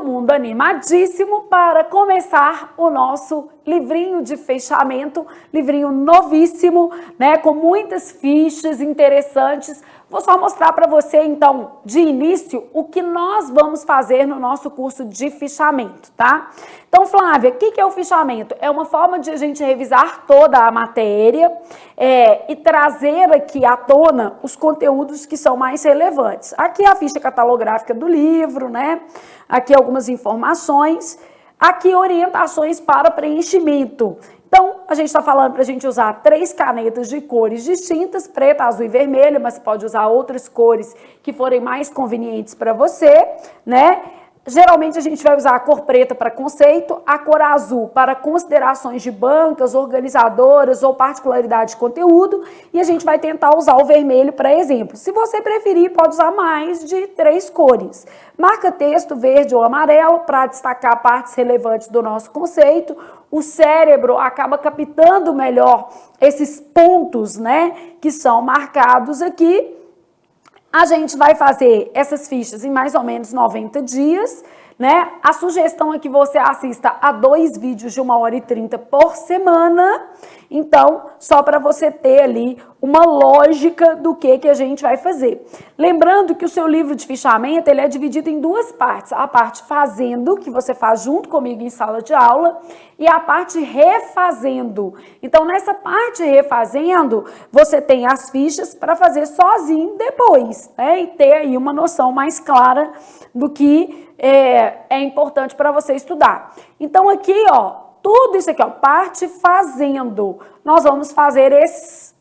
mundo animadíssimo para começar o nosso livrinho de fechamento, livrinho novíssimo, né, com muitas fichas interessantes. Vou só mostrar para você, então, de início, o que nós vamos fazer no nosso curso de fichamento, tá? Então, Flávia, o que é o fichamento? É uma forma de a gente revisar toda a matéria e trazer aqui à tona os conteúdos que são mais relevantes. Aqui é a ficha catalográfica do livro, né? Aqui algumas informações. Aqui orientações para preenchimento. Então, a gente está falando para a gente usar 3 canetas de cores distintas, preta, azul e vermelho, mas você pode usar outras cores que forem mais convenientes para você, né? Geralmente a gente vai usar a cor preta para conceito, a cor azul para considerações de bancas, organizadoras ou particularidade de conteúdo, e a gente vai tentar usar o vermelho para exemplo. Se você preferir, pode usar mais de 3 cores. Marca texto verde ou amarelo para destacar partes relevantes do nosso conceito. O cérebro acaba captando melhor esses pontos, né, que são marcados aqui. A gente vai fazer essas fichas em mais ou menos 90 dias, né? A sugestão é que você assista a 2 vídeos de 1h30 por semana. Então, só para você ter ali uma lógica do que a gente vai fazer. Lembrando que o seu livro de fichamento, ele é dividido em 2 partes. A parte fazendo, que você faz junto comigo em sala de aula, e a parte refazendo. Então, nessa parte refazendo, você tem as fichas para fazer sozinho depois, né? E ter aí uma noção mais clara do que é importante para você estudar. Então, aqui, ó, tudo isso aqui, ó, parte fazendo. Nós vamos fazer esses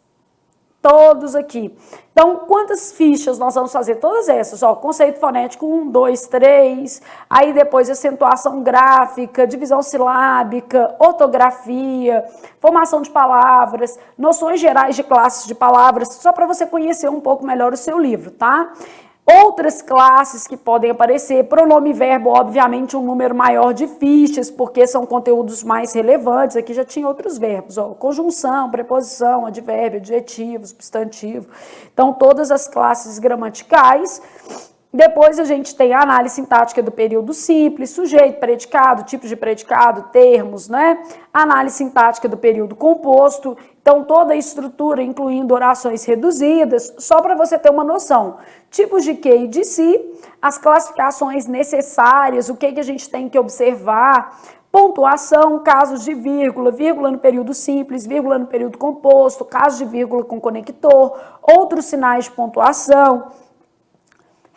todos aqui. Então, quantas fichas nós vamos fazer? Todas essas, ó, conceito fonético 1, 2, 3, aí depois acentuação gráfica, divisão silábica, ortografia, formação de palavras, noções gerais de classes de palavras, só para você conhecer um pouco melhor o seu livro, tá? Outras classes que podem aparecer, pronome e verbo, obviamente um número maior de fichas, porque são conteúdos mais relevantes. Aqui já tinha outros verbos, ó, conjunção, preposição, advérbio, adjetivo, substantivo. Então, todas as classes gramaticais. Depois a gente tem a análise sintática do período simples, sujeito, predicado, tipos de predicado, termos, né? Análise sintática do período composto. Então, toda a estrutura, incluindo orações reduzidas, só para você ter uma noção. Tipos de que e de si, as classificações necessárias, o que a gente tem que observar, pontuação, casos de vírgula, vírgula no período simples, vírgula no período composto, casos de vírgula com conector, outros sinais de pontuação,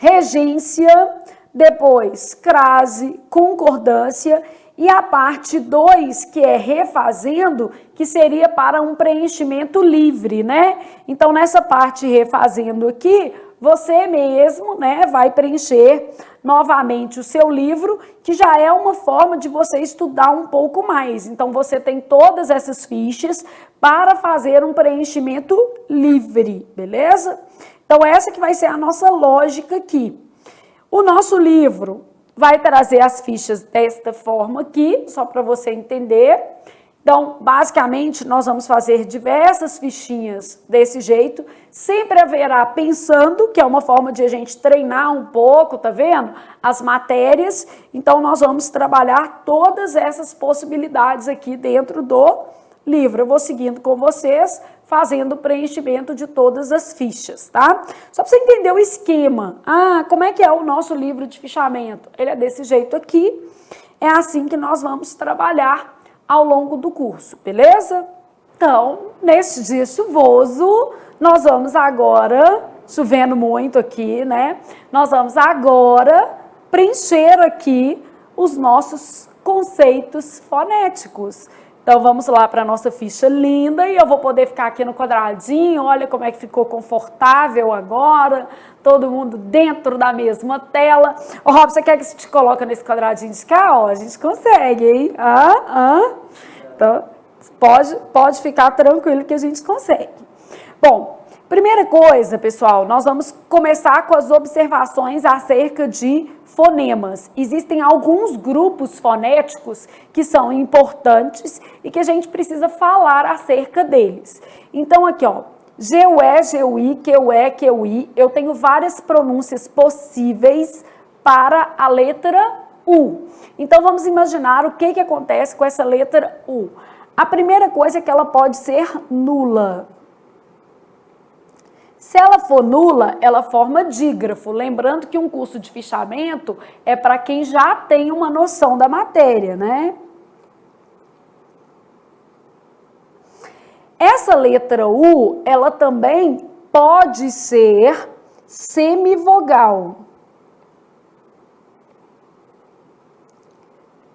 regência, depois crase, concordância e a parte 2, que é refazendo, que seria para um preenchimento livre, né? Então, nessa parte refazendo aqui, você mesmo, né, vai preencher novamente o seu livro, que já é uma forma de você estudar um pouco mais. Então, você tem todas essas fichas para fazer um preenchimento livre, beleza? Então, essa que vai ser a nossa lógica aqui. O nosso livro vai trazer as fichas desta forma aqui, só para você entender. Então, basicamente, nós vamos fazer diversas fichinhas desse jeito. Sempre haverá pensando, que é uma forma de a gente treinar um pouco, tá vendo? As matérias. Então, nós vamos trabalhar todas essas possibilidades aqui dentro do livro. Eu vou seguindo com vocês, fazendo o preenchimento de todas as fichas, tá? Só para você entender o esquema. Ah, como é que é o nosso livro de fichamento? Ele é desse jeito aqui. É assim que nós vamos trabalhar ao longo do curso, beleza? Então, neste dia chuvoso, nós vamos agora, chovendo muito aqui, né? Nós vamos agora preencher aqui os nossos conceitos fonéticos. Então, vamos lá para a nossa ficha linda e eu vou poder ficar aqui no quadradinho. Olha como é que ficou confortável agora. Todo mundo dentro da mesma tela. Ô, Rob, você quer que a gente coloque nesse quadradinho de cá? Ó, a gente consegue, hein? Então, pode ficar tranquilo que a gente consegue. Bom, primeira coisa, pessoal, nós vamos começar com as observações acerca de fonemas. Existem alguns grupos fonéticos que são importantes e que a gente precisa falar acerca deles. Então, aqui, ó, GUE, GUI, QE, QI, eu tenho várias pronúncias possíveis para a letra U. Então, vamos imaginar o que acontece com essa letra U. A primeira coisa é que ela pode ser nula. Se ela for nula, ela forma dígrafo. Lembrando que um curso de fichamento é para quem já tem uma noção da matéria, né? Essa letra U, ela também pode ser semivogal.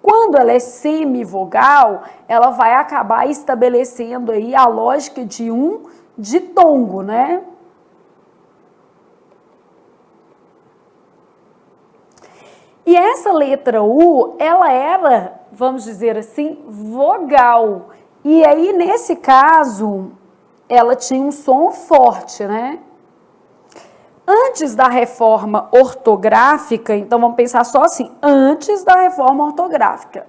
Quando ela é semivogal, ela vai acabar estabelecendo aí a lógica de um ditongo, né? E essa letra U, ela era, vamos dizer assim, vogal. E aí, nesse caso, ela tinha um som forte, né? Antes da reforma ortográfica, então vamos pensar só assim, antes da reforma ortográfica,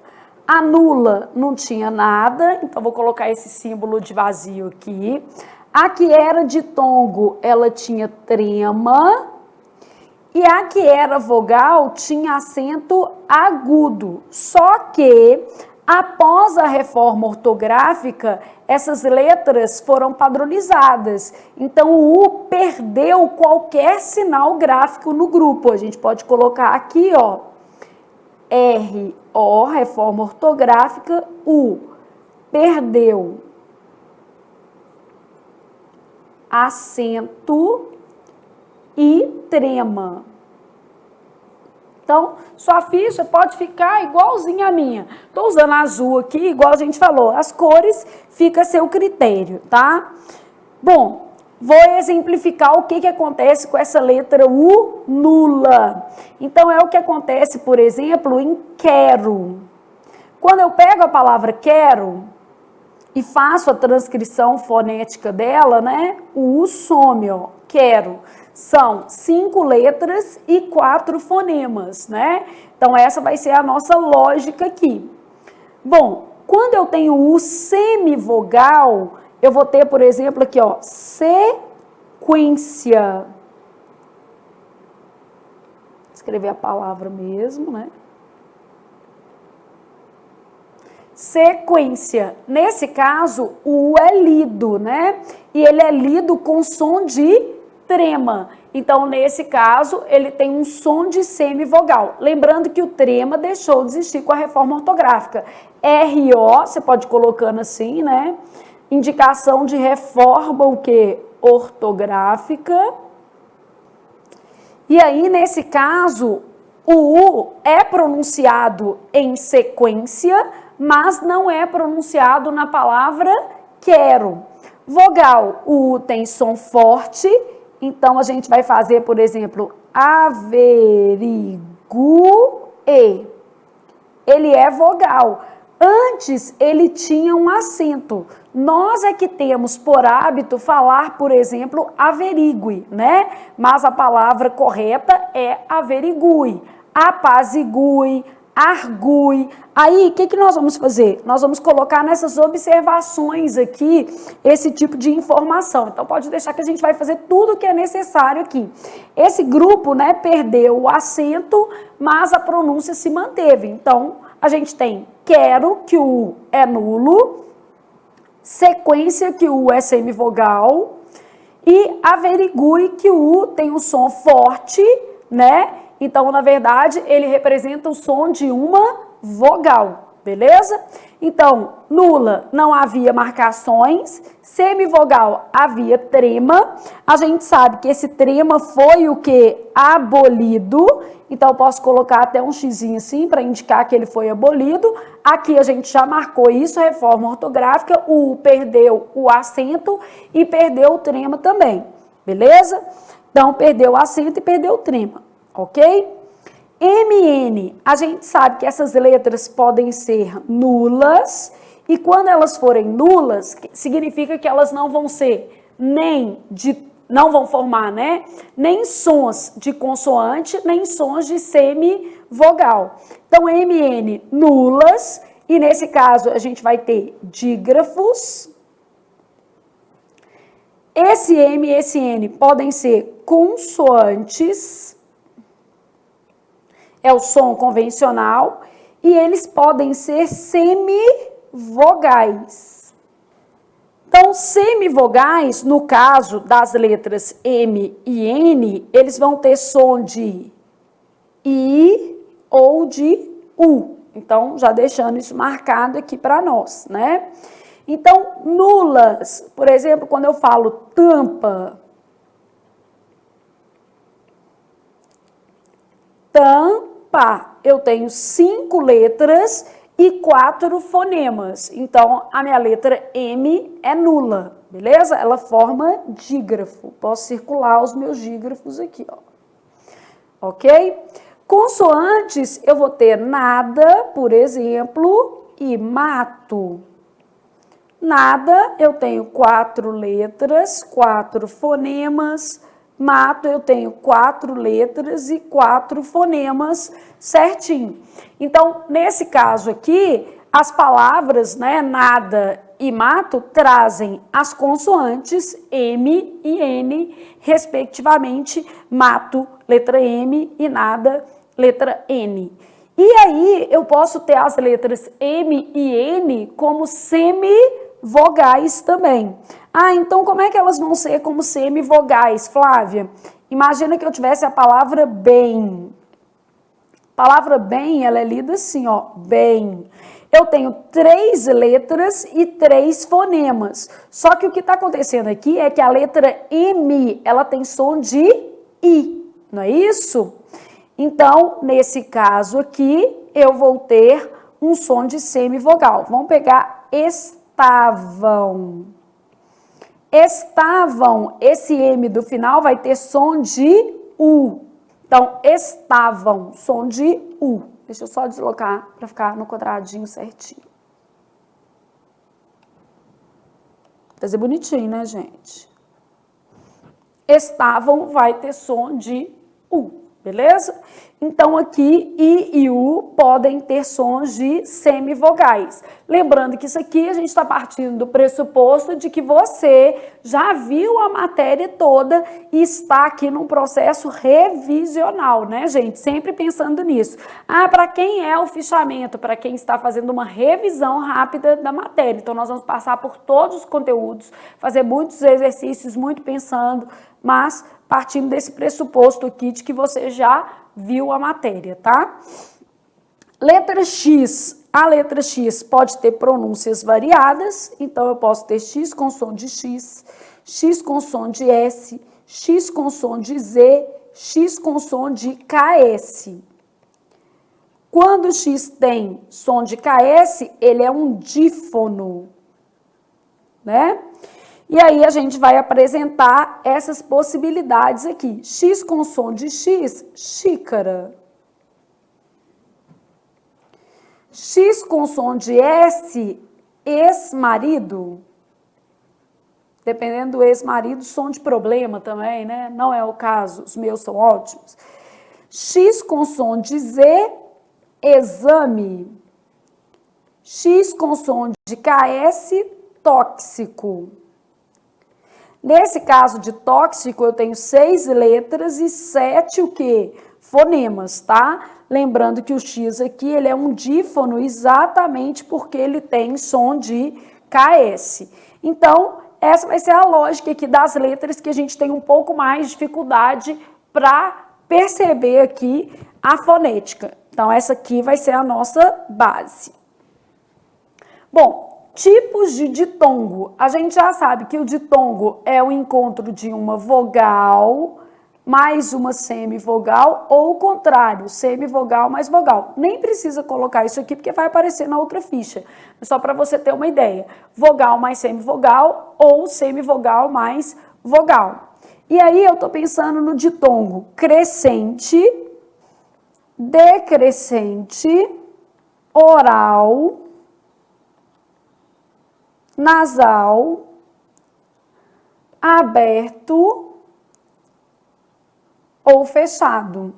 a nula não tinha nada, então vou colocar esse símbolo de vazio aqui. A que era ditongo, ela tinha trema, e a que era vogal tinha acento agudo, só que após a reforma ortográfica, essas letras foram padronizadas. Então, o U perdeu qualquer sinal gráfico no grupo. A gente pode colocar aqui, ó, R-O, reforma ortográfica, U. Perdeu acento e trema. Então, sua ficha pode ficar igualzinha a minha. Estou usando azul aqui, igual a gente falou. As cores, fica a seu critério, tá? Bom, vou exemplificar o que acontece com essa letra U nula. Então, é o que acontece, por exemplo, em quero. Quando eu pego a palavra quero e faço a transcrição fonética dela, né? O U some, ó, quero. São 5 letras e 4 fonemas, né? Então, essa vai ser a nossa lógica aqui. Bom, quando eu tenho U semivogal, eu vou ter, por exemplo, aqui, ó, sequência. Vou escrever a palavra mesmo, né? Sequência. Nesse caso, o U é lido, né? E ele é lido com som de trema. Então, nesse caso, ele tem um som de semivogal. Lembrando que o trema deixou de existir com a reforma ortográfica. R-O, você pode ir colocando assim, né? Indicação de reforma, o quê? Ortográfica. E aí, nesse caso, o U é pronunciado em sequência, mas não é pronunciado na palavra quero. Vogal, o U tem som forte. Então, a gente vai fazer, por exemplo, averigue. Ele é vogal. Antes, ele tinha um acento. Nós é que temos por hábito falar, por exemplo, averigue, né? Mas a palavra correta é averigue. Apazigue, argue. Aí, o que nós vamos fazer? Nós vamos colocar nessas observações aqui esse tipo de informação. Então, pode deixar que a gente vai fazer tudo o que é necessário aqui. Esse grupo, né, perdeu o acento, mas a pronúncia se manteve. Então, a gente tem quero, que o U é nulo, sequência, que o U é semivogal, e averigue, que o U tem um som forte, né? Então, na verdade, ele representa o som de uma vogal, beleza? Então, nula, não havia marcações, semivogal, havia trema. A gente sabe que esse trema foi o que? Abolido. Então, eu posso colocar até um xizinho assim para indicar que ele foi abolido. Aqui a gente já marcou isso, reforma ortográfica, o U perdeu o acento e perdeu o trema também, beleza? Então, perdeu o acento e perdeu o trema. Ok? MN, a gente sabe que essas letras podem ser nulas, e quando elas forem nulas, significa que elas não vão ser não vão formar, né? Nem sons de consoante, nem sons de semivogal. Então, MN, nulas, e nesse caso a gente vai ter dígrafos. Esse M e esse N podem ser consoantes. é o som convencional, e eles podem ser semivogais. Então, semivogais, no caso das letras M e N, eles vão ter som de I ou de U. Então, já deixando isso marcado aqui para nós, né? Então, nulas, por exemplo, quando eu falo tampa, eu tenho 5 letras e 4 fonemas. Então, a minha letra M é nula, beleza? Ela forma dígrafo. Posso circular os meus dígrafos aqui, ó. Ok? Consoantes, eu vou ter nada, por exemplo, e mato. Nada, eu tenho 4 letras, 4 fonemas. Mato, eu tenho 4 letras e 4 fonemas certinho. Então, nesse caso aqui, as palavras, né, nada e mato, trazem as consoantes M e N, respectivamente, mato, letra M, e nada, letra N. E aí, eu posso ter as letras M e N como semivogais também. Ah, então como é que elas vão ser como semivogais, Flávia? Imagina que eu tivesse a palavra bem. A palavra bem, ela é lida assim, ó, bem. Eu tenho 3 letras e 3 fonemas. Só que o que está acontecendo aqui é que a letra M, ela tem som de I, não é isso? Então, nesse caso aqui, eu vou ter um som de semivogal. Vamos pegar estavam. Estavam, esse M do final vai ter som de U. Então, estavam, som de U. Deixa eu só deslocar para ficar no quadradinho certinho. Fazer bonitinho, né, gente? Estavam vai ter som de U. Beleza? Então, aqui, I e U podem ter sons de semivogais. Lembrando que isso aqui a gente está partindo do pressuposto de que você já viu a matéria toda e está aqui num processo revisional, né, gente? Sempre pensando nisso. Ah, para quem é o fichamento? Para quem está fazendo uma revisão rápida da matéria. Então, nós vamos passar por todos os conteúdos, fazer muitos exercícios, muito pensando, mas partindo desse pressuposto aqui de que você já viu a matéria, tá? Letra X. A letra X pode ter pronúncias variadas, então eu posso ter X com som de X, X com som de S, X com som de Z, X com som de KS. Quando o X tem som de KS, ele é um dífono, né? E aí a gente vai apresentar essas possibilidades aqui. X com som de X, xícara. X com som de S, ex-marido. Dependendo do ex-marido, som de problema também, né? Não é o caso, os meus são ótimos. X com som de Z, exame. X com som de KS, tóxico. Nesse caso de tóxico, eu tenho 6 letras e 7 o quê? Fonemas, tá? Lembrando que o X aqui, ele é um dífono exatamente porque ele tem som de KS. Então, essa vai ser a lógica aqui das letras que a gente tem um pouco mais de dificuldade para perceber aqui a fonética. Então, essa aqui vai ser a nossa base. Bom, tipos de ditongo. A gente já sabe que o ditongo é o encontro de uma vogal mais uma semivogal ou o contrário, semivogal mais vogal. Nem precisa colocar isso aqui porque vai aparecer na outra ficha. Só para você ter uma ideia. Vogal mais semivogal ou semivogal mais vogal. E aí eu tô pensando no ditongo crescente, decrescente, oral, nasal, aberto ou fechado.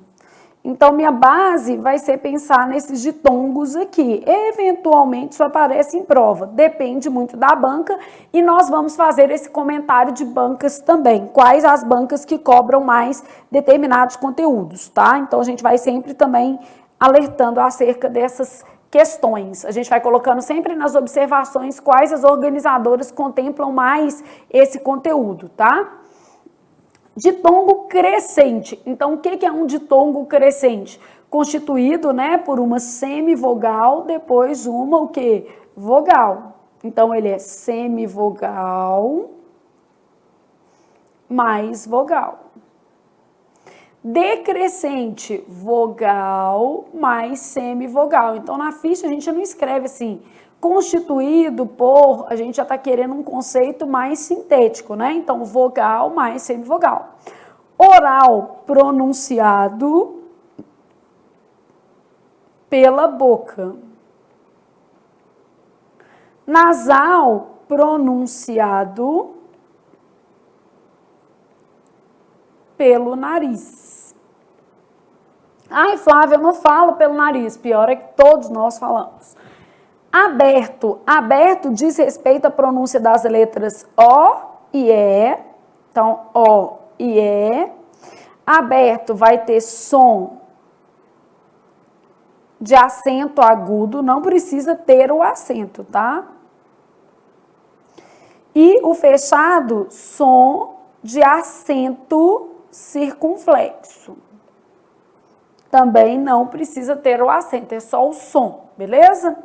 Então, minha base vai ser pensar nesses ditongos aqui. Eventualmente, isso aparece em prova. Depende muito da banca e nós vamos fazer esse comentário de bancas também. Quais as bancas que cobram mais determinados conteúdos, tá? Então, a gente vai sempre também alertando acerca dessas questões. A gente vai colocando sempre nas observações quais as organizadoras contemplam mais esse conteúdo, tá? Ditongo crescente. Então, o que é um ditongo crescente? Constituído, né, por uma semivogal, depois uma o quê? Vogal. Então, ele é semivogal mais vogal. Decrescente, vogal mais semivogal. Então, na ficha, a gente não escreve assim, constituído por, a gente já está querendo um conceito mais sintético, né? Então, vogal mais semivogal. Oral, pronunciado pela boca. Nasal, pronunciado pelo nariz. Ai, Flávia, eu não falo pelo nariz. Pior é que todos nós falamos. Aberto. Aberto diz respeito à pronúncia das letras O e E. Então, O e E. Aberto vai ter som de acento agudo. Não precisa ter o acento, tá? E o fechado, som de acento circunflexo. Também não precisa ter o acento, é só o som, beleza?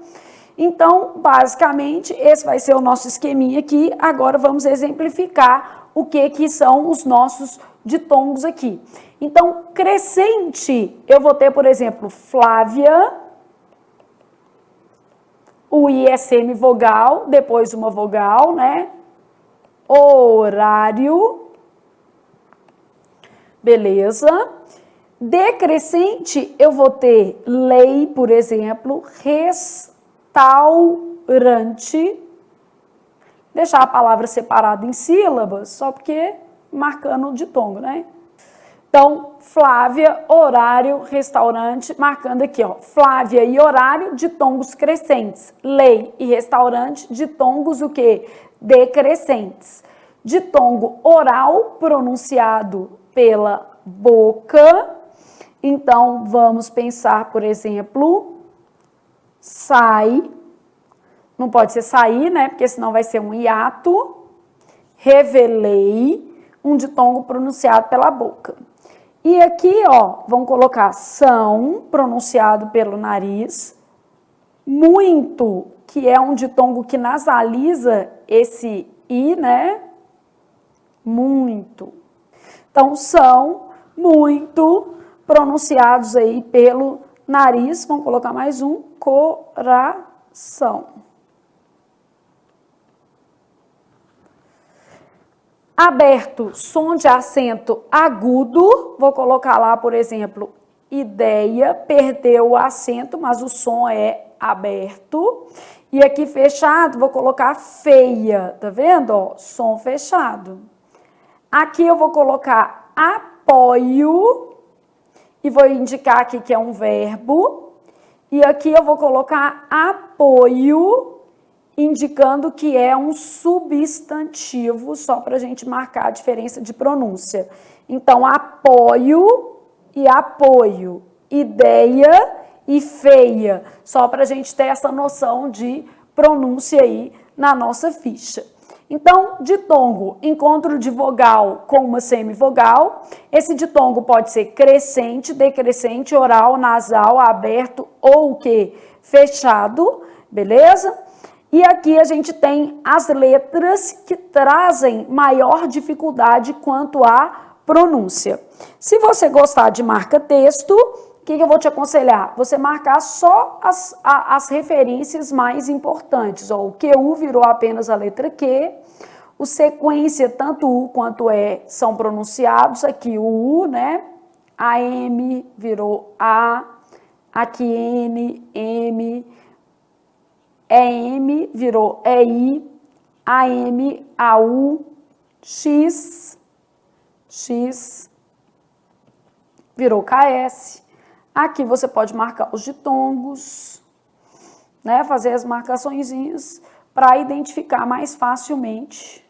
Então, basicamente, esse vai ser o nosso esqueminha aqui. Agora, vamos exemplificar o que são os nossos ditongos aqui. Então, crescente, eu vou ter, por exemplo, Flávia, o I é semivogal, depois uma vogal, né? Horário, beleza? Decrescente, eu vou ter lei, por exemplo, restaurante. Deixar a palavra separada em sílabas, só porque marcando o ditongo, né? Então, Flávia, horário, restaurante, marcando aqui, ó. Flávia e horário, ditongos crescentes. Lei e restaurante, ditongos o quê? Decrescentes. Ditongo oral, pronunciado pela boca. Então, vamos pensar, por exemplo, sai. Não pode ser sair, né? Porque senão vai ser um hiato. Revelei, um ditongo pronunciado pela boca. E aqui, ó, vamos colocar são, pronunciado pelo nariz. Muito, que é um ditongo que nasaliza esse i, né? Muito. Então, são, muito, pronunciados aí pelo nariz. Vamos colocar mais um, coração. Aberto, som de acento agudo, vou colocar lá, por exemplo, ideia, perdeu o acento, mas o som é aberto. E aqui fechado, vou colocar feia, tá vendo? Ó, som fechado. Aqui eu vou colocar apoio, e vou indicar aqui que é um verbo. E aqui eu vou colocar apoio, indicando que é um substantivo, só para a gente marcar a diferença de pronúncia. Então, apoio e apoio, ideia e feia, só para a gente ter essa noção de pronúncia aí na nossa ficha. Então, ditongo, encontro de vogal com uma semivogal. Esse ditongo pode ser crescente, decrescente, oral, nasal, aberto ou o quê? Fechado, beleza? E aqui a gente tem as letras que trazem maior dificuldade quanto à pronúncia. Se você gostar de marca-texto, o que eu vou te aconselhar? Você marcar só as referências mais importantes. Ó, o QU virou apenas a letra Q, o sequência, tanto U quanto E, são pronunciados. Aqui o U, né? A M virou A, aqui N, M, EM virou EI, AM, AU, X virou KS, Aqui você pode marcar os ditongos, né? Fazer as marcaçõezinhas para identificar mais facilmente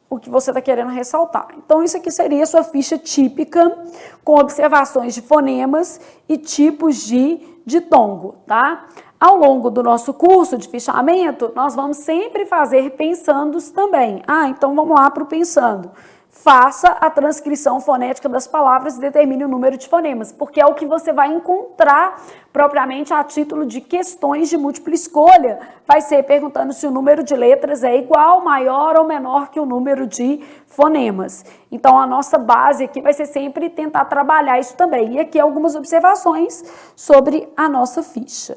o que você está querendo ressaltar. Então, isso aqui seria a sua ficha típica, com observações de fonemas e tipos de ditongo, tá? Ao longo do nosso curso de fichamento, nós vamos sempre fazer pensandos também. Então vamos lá para o pensando. Faça a transcrição fonética das palavras e determine o número de fonemas, porque é o que você vai encontrar propriamente a título de questões de múltipla escolha. Vai ser perguntando se o número de letras é igual, maior ou menor que o número de fonemas. Então, a nossa base aqui vai ser sempre tentar trabalhar isso também. E aqui algumas observações sobre a nossa ficha.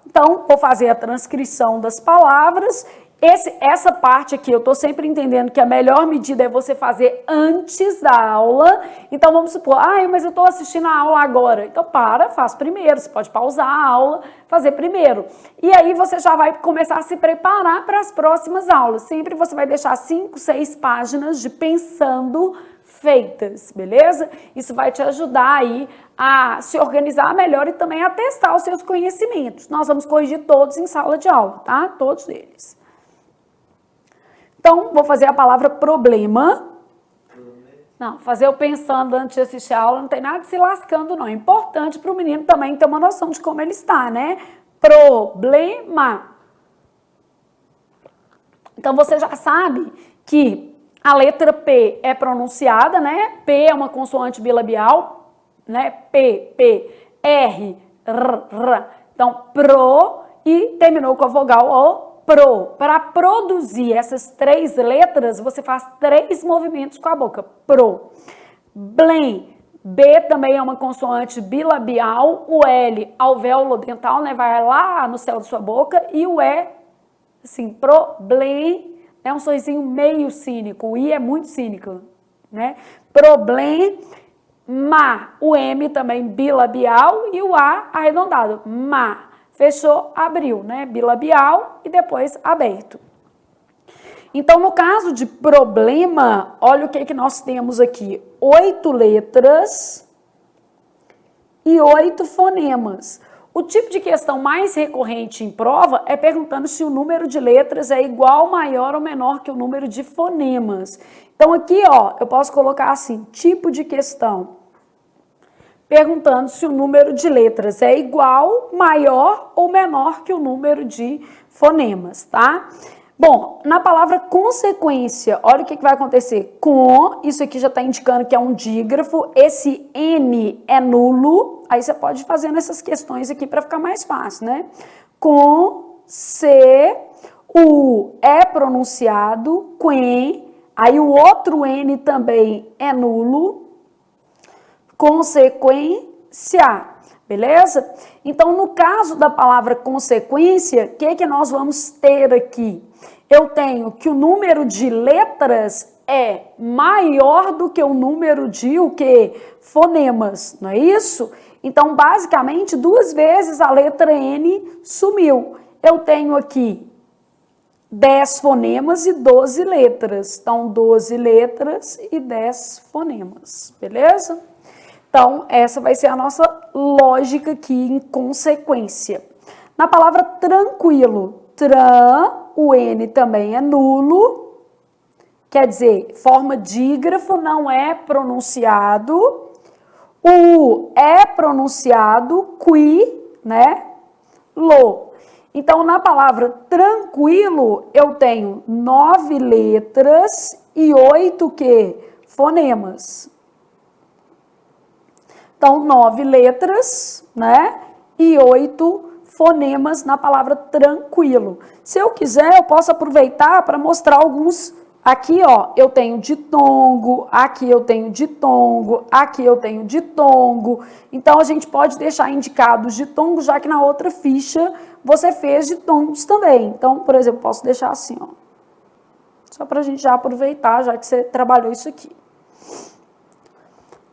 Então, vou fazer a transcrição das palavras. Essa parte aqui, eu estou sempre entendendo que a melhor medida é você fazer antes da aula. Então, vamos supor, mas eu estou assistindo a aula agora. Então, faz primeiro. Você pode pausar a aula, fazer primeiro. E aí, você já vai começar a se preparar para as próximas aulas. Sempre você vai deixar 5, 6 páginas de pensando feitas, beleza? Isso vai te ajudar aí a se organizar melhor e também a testar os seus conhecimentos. Nós vamos corrigir todos em sala de aula, tá? Todos eles. Então, vou fazer a palavra problema. Não, fazer eu pensando antes de assistir a aula, não tem nada de se lascando, não. É importante para o menino também ter uma noção de como ele está, né? Problema. Então, você já sabe que a letra P é pronunciada, né? P é uma consoante bilabial, né? P, R, R. Então, pro e terminou com a vogal O. Pro. Para produzir essas 3 letras, você faz 3 movimentos com a boca. Pro. Blem. B também é uma consoante bilabial. O L, alvéolo dental, né? Vai lá no céu da sua boca. E o E, assim, problem, é um sorrisinho meio cínico. O I é muito cínico, né? Problema. O M também bilabial. E o A arredondado. Fechou, abriu, né? Bilabial e depois aberto. Então, no caso de problema, olha o que nós temos aqui. 8 letras e 8 fonemas. O tipo de questão mais recorrente em prova é perguntando se o número de letras é igual, maior ou menor que o número de fonemas. Então, aqui, ó, eu posso colocar assim, tipo de questão. Perguntando se o número de letras é igual, maior ou menor que o número de fonemas, tá? Bom, na palavra consequência, olha o que vai acontecer. Com, isso aqui já está indicando que é um dígrafo, esse N é nulo, aí você pode fazer essas questões aqui para ficar mais fácil, né? Com, se, o é pronunciado, quen, aí o outro N também é nulo, consequência, beleza? Então, no caso da palavra consequência, o que nós vamos ter aqui? Eu tenho que o número de letras é maior do que o número de o quê? Fonemas, não é isso? Então, basicamente, 2 vezes a letra N sumiu. Eu tenho aqui 10 fonemas e 12 letras. Então, 12 letras e 10 fonemas, beleza? Então, essa vai ser a nossa lógica aqui em consequência. Na palavra tranquilo, o N também é nulo, quer dizer, forma dígrafo, não é pronunciado. O é pronunciado, né? Lo. Então, na palavra tranquilo, eu tenho 9 letras e 8 fonemas. Então, 9 letras, né? E 8 fonemas na palavra tranquilo. Se eu quiser, eu posso aproveitar para mostrar alguns. Aqui, ó, eu tenho ditongo, aqui eu tenho ditongo, aqui eu tenho ditongo. Então, a gente pode deixar indicados ditongos, já que na outra ficha você fez ditongos também. Então, por exemplo, posso deixar assim, ó. Só para a gente já aproveitar, já que você trabalhou isso aqui.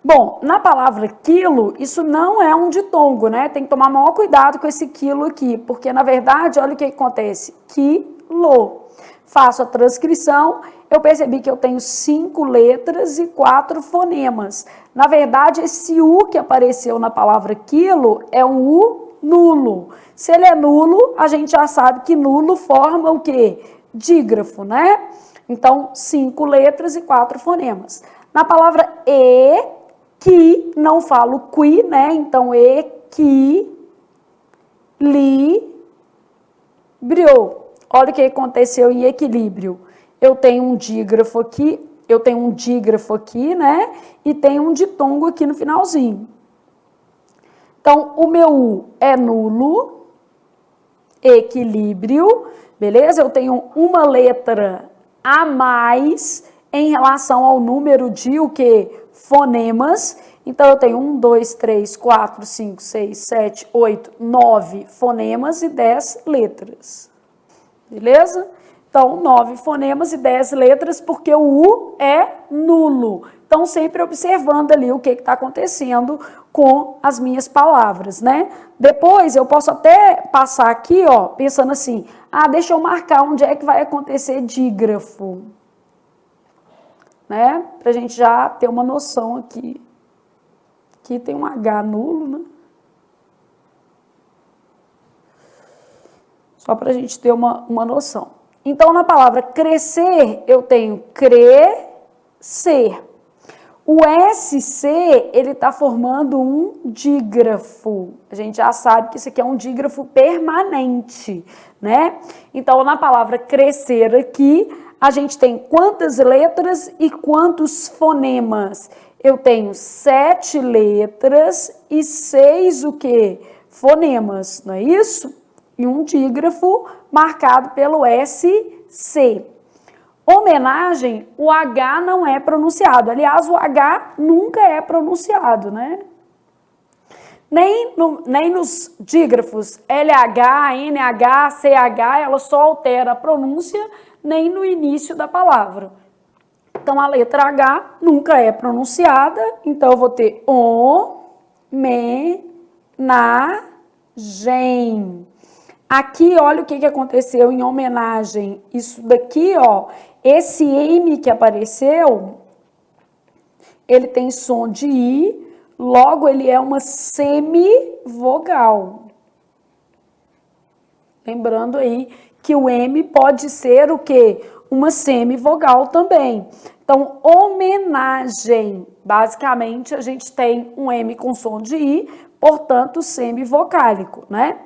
Bom, na palavra quilo, isso não é um ditongo, né? Tem que tomar maior cuidado com esse quilo aqui, porque, na verdade, olha o que acontece. Quilo. Faço a transcrição, eu percebi que eu tenho 5 letras e 4 fonemas. Na verdade, esse U que apareceu na palavra quilo é um U nulo. Se ele é nulo, a gente já sabe que nulo forma o quê? Dígrafo, né? Então, 5 letras e 4 fonemas. Na palavra que, não falo qui, né? Então, brio. Olha o que aconteceu em equilíbrio. Eu tenho um dígrafo aqui, né? E tenho um ditongo aqui no finalzinho. Então, o meu U é nulo, equilíbrio, beleza? Eu tenho uma letra a mais em relação ao número de o quê? Fonemas. Então, eu tenho 1, 2, 3, 4, 5, 6, 7, 8, 9 fonemas e 10 letras. Beleza? Então, 9 fonemas e 10 letras, porque o U é nulo. Então, sempre observando ali o que está acontecendo com as minhas palavras, né? Depois, eu posso até passar aqui, ó, pensando assim, deixa eu marcar onde é que vai acontecer dígrafo, né? Pra gente já ter uma noção aqui. Aqui tem um H nulo, né? Só para a gente ter uma noção. Então, na palavra crescer, eu tenho crescer. O SC, ele está formando um dígrafo. A gente já sabe que isso aqui é um dígrafo permanente, né? Então, na palavra crescer aqui, a gente tem quantas letras e quantos fonemas? Eu tenho 7 letras e 6 o quê? Fonemas, não é isso? E um dígrafo marcado pelo SC. Homenagem, o H não é pronunciado. Aliás, o H nunca é pronunciado, né? Nem nos dígrafos LH, NH, CH, ela só altera a pronúncia, nem no início da palavra. Então, a letra H nunca é pronunciada, então eu vou ter homenagem. Aqui, olha o que aconteceu em homenagem. Isso daqui, ó, esse M que apareceu, ele tem som de I, logo ele é uma semivogal. Lembrando aí que o M pode ser o quê? Uma semivogal também. Então, homenagem, basicamente a gente tem um M com som de I, portanto, semivocálico, né?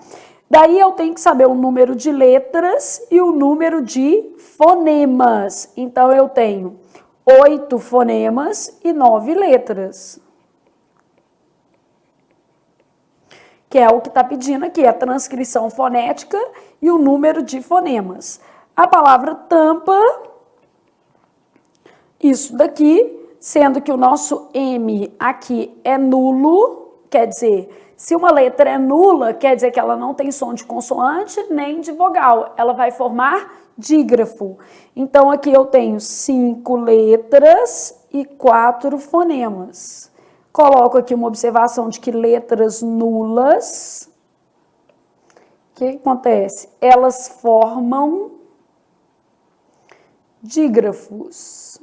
Daí eu tenho que saber o número de letras e o número de fonemas. Então, eu tenho 8 fonemas e 9 letras. Que é o que está pedindo aqui, a transcrição fonética e o número de fonemas. A palavra tampa, isso daqui, sendo que o nosso M aqui é nulo, quer dizer... Se uma letra é nula, quer dizer que ela não tem som de consoante nem de vogal. Ela vai formar dígrafo. Então, aqui eu tenho 5 letras e 4 fonemas. Coloco aqui uma observação de que letras nulas, o que acontece? Elas formam dígrafos,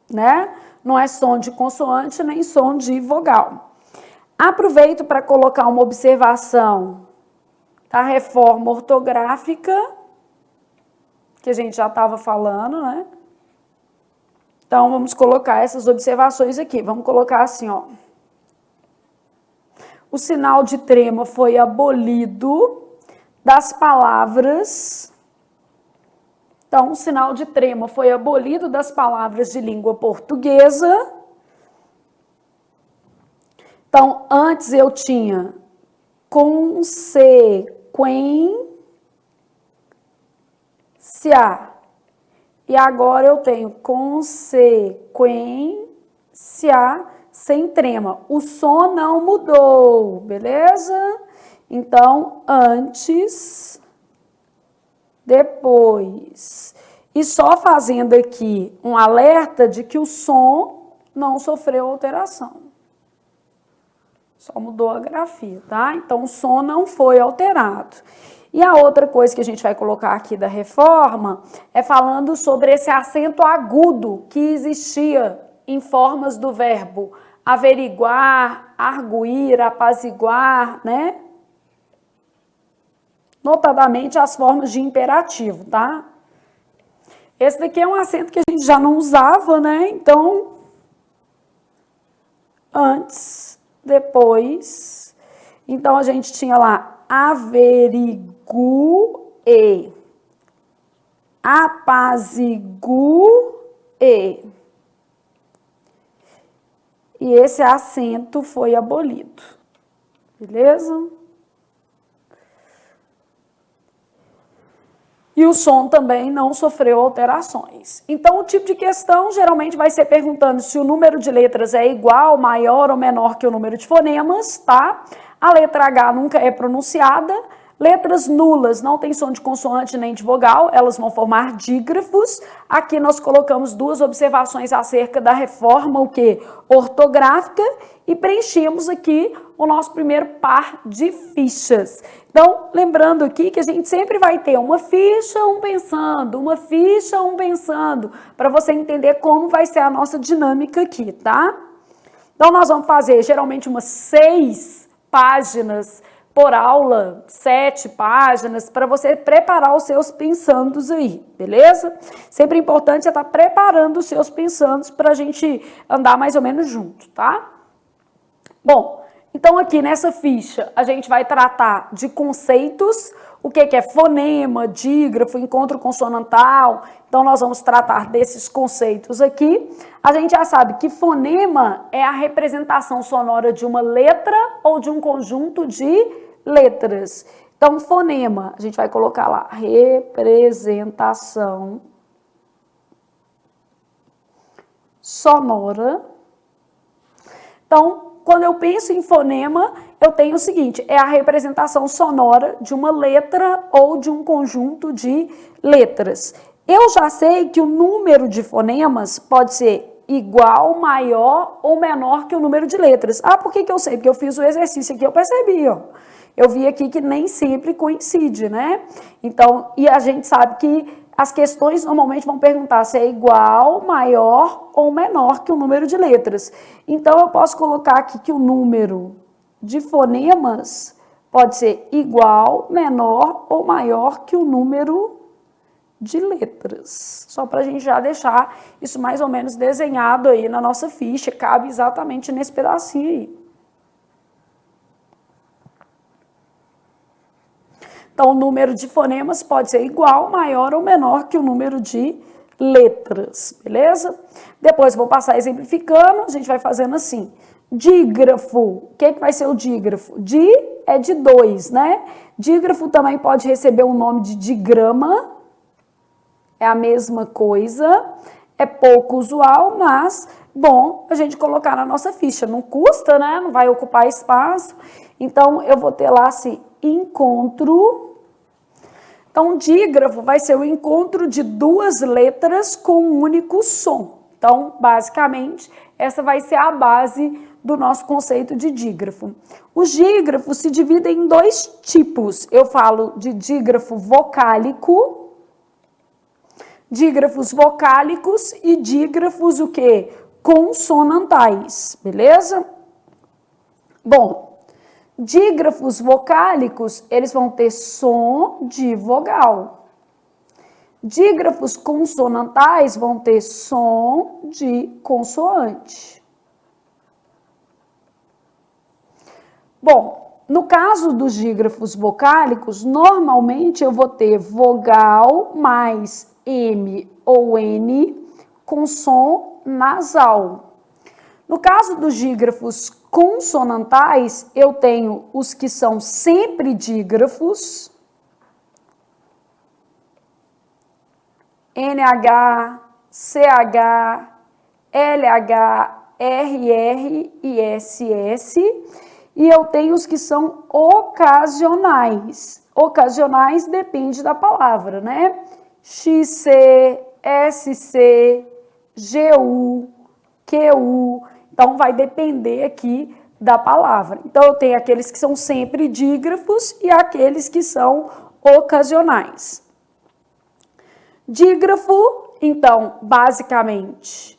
né? Não é som de consoante nem som de vogal. Aproveito para colocar uma observação da reforma ortográfica, que a gente já estava falando, né? Então, vamos colocar essas observações aqui. Vamos colocar assim, ó. O sinal de trema foi abolido das palavras... Então, o sinal de trema foi abolido das palavras de língua portuguesa... Então, antes eu tinha consequência e agora eu tenho consequência sem trema. O som não mudou, beleza? Então, antes, depois. E só fazendo aqui um alerta de que o som não sofreu alteração. Só mudou a grafia, tá? Então, o som não foi alterado. E a outra coisa que a gente vai colocar aqui da reforma é falando sobre esse acento agudo que existia em formas do verbo averiguar, arguir, apaziguar, né? Notadamente as formas de imperativo, tá? Esse daqui é um acento que a gente já não usava, né? Então, antes, depois. Então, a gente tinha lá averigue, apazigue. E esse acento foi abolido. Beleza? E o som também não sofreu alterações. Então, o tipo de questão geralmente vai ser perguntando se o número de letras é igual, maior ou menor que o número de fonemas, tá? A letra H nunca é pronunciada. Letras nulas não tem som de consoante nem de vogal, elas vão formar dígrafos. Aqui nós colocamos duas observações acerca da reforma, o que? Ortográfica, e preenchemos aqui o nosso primeiro par de fichas. Então, lembrando aqui que a gente sempre vai ter uma ficha, um pensando, uma ficha, um pensando, para você entender como vai ser a nossa dinâmica aqui, tá? Então, nós vamos fazer geralmente umas 6 páginas por aula, 7 páginas, para você preparar os seus pensandos aí, beleza? Sempre importante você estar preparando os seus pensandos para a gente andar mais ou menos junto, tá? Bom, então aqui nessa ficha a gente vai tratar de conceitos, o que é fonema, dígrafo, encontro consonantal. Então nós vamos tratar desses conceitos aqui. A gente já sabe que fonema é a representação sonora de uma letra ou de um conjunto de letras. Então, fonema, a gente vai colocar lá, representação sonora. Então, quando eu penso em fonema, eu tenho o seguinte, é a representação sonora de uma letra ou de um conjunto de letras. Eu já sei que o número de fonemas pode ser igual, maior ou menor que o número de letras. Ah, por que eu sei? Porque eu fiz o exercício aqui, eu percebi, ó. Eu vi aqui que nem sempre coincide, né? Então, e a gente sabe que as questões normalmente vão perguntar se é igual, maior ou menor que o número de letras. Então, eu posso colocar aqui que o número de fonemas pode ser igual, menor ou maior que o número de letras. Só para a gente já deixar isso mais ou menos desenhado aí na nossa ficha, cabe exatamente nesse pedacinho aí. Então, o número de fonemas pode ser igual, maior ou menor que o número de letras, beleza? Depois vou passar exemplificando, a gente vai fazendo assim. Dígrafo, o que vai ser o dígrafo? Di é de 2, né? Dígrafo também pode receber o nome de digrama, é a mesma coisa, é pouco usual, mas bom a gente colocar na nossa ficha. Não custa, né? Não vai ocupar espaço. Então, eu vou ter lá assim, encontro. Então, dígrafo vai ser o encontro de 2 letras com um único som. Então, basicamente, essa vai ser a base do nosso conceito de dígrafo. Os dígrafos se dividem em 2 tipos. Eu falo de dígrafo vocálico, dígrafos vocálicos e dígrafos o quê? Consonantais, beleza? Bom, dígrafos vocálicos, eles vão ter som de vogal. Dígrafos consonantais vão ter som de consoante. Bom, no caso dos dígrafos vocálicos, normalmente eu vou ter vogal mais M ou N com som nasal. No caso dos dígrafos consonantais, eu tenho os que são sempre dígrafos, NH, CH, LH, RR e SS, e eu tenho os que são ocasionais. Ocasionais depende da palavra, né? XC, SC, GU, QU, então vai depender aqui da palavra. Então eu tenho aqueles que são sempre dígrafos e aqueles que são ocasionais. Dígrafo, então, basicamente,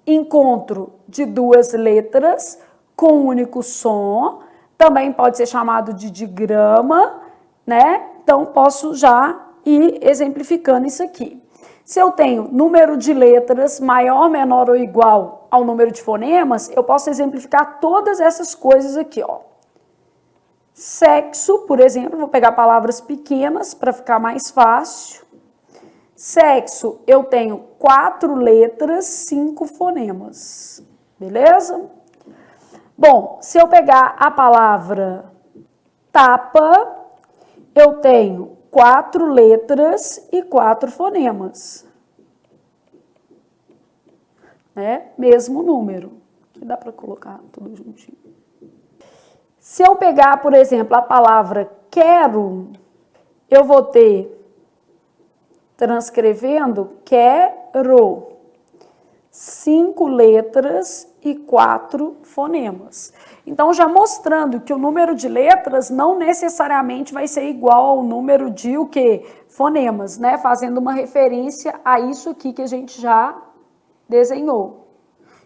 encontro de duas letras com um único som, também pode ser chamado de digrama, né? Então, posso já ir exemplificando isso aqui. Se eu tenho número de letras maior, menor ou igual ao número de fonemas, eu posso exemplificar todas essas coisas aqui, ó. Sexo, por exemplo, vou pegar palavras pequenas para ficar mais fácil. Sexo, eu tenho 4 letras, 5 fonemas, beleza? Bom, se eu pegar a palavra tapa, eu tenho 4 letras e 4 fonemas. Né? Mesmo número. Aqui dá para colocar tudo juntinho. Se eu pegar, por exemplo, a palavra quero, eu vou ter, transcrevendo, quero, 5 letras e 4 fonemas. Então, já mostrando que o número de letras não necessariamente vai ser igual ao número de o quê? Fonemas, né? Fazendo uma referência a isso aqui que a gente já desenhou.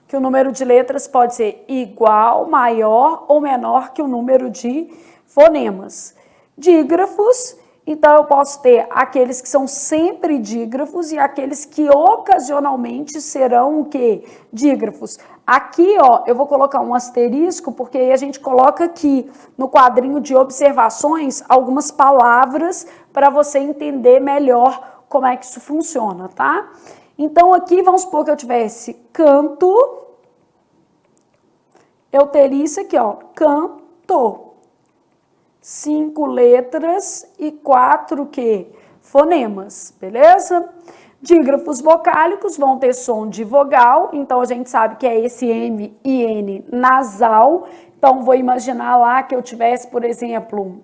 Que o número de letras pode ser igual, maior ou menor que o número de fonemas. Dígrafos, então eu posso ter aqueles que são sempre dígrafos e aqueles que ocasionalmente serão o quê? Dígrafos. Aqui, ó, eu vou colocar um asterisco, porque aí a gente coloca aqui no quadrinho de observações algumas palavras para você entender melhor como é que isso funciona, tá? Então, aqui, vamos supor que eu tivesse canto, eu teria isso aqui, ó, canto. 5 letras e 4 quê? Fonemas, beleza? Dígrafos vocálicos vão ter som de vogal, então a gente sabe que é esse M e N nasal. Então, vou imaginar lá que eu tivesse, por exemplo,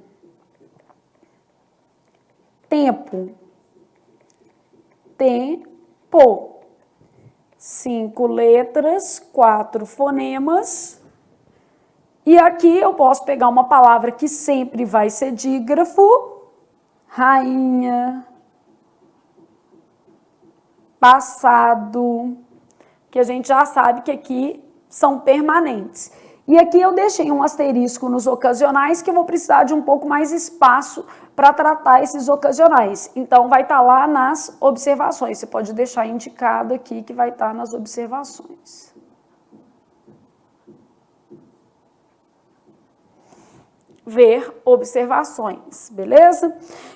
tempo. Tempo. 5 letras, 4 fonemas. E aqui eu posso pegar uma palavra que sempre vai ser dígrafo, rainha, passado, que a gente já sabe que aqui são permanentes. E aqui eu deixei um asterisco nos ocasionais, que eu vou precisar de um pouco mais espaço para tratar esses ocasionais. Então, vai estar lá nas observações. Você pode deixar indicado aqui que vai estar nas observações. Ver observações, beleza?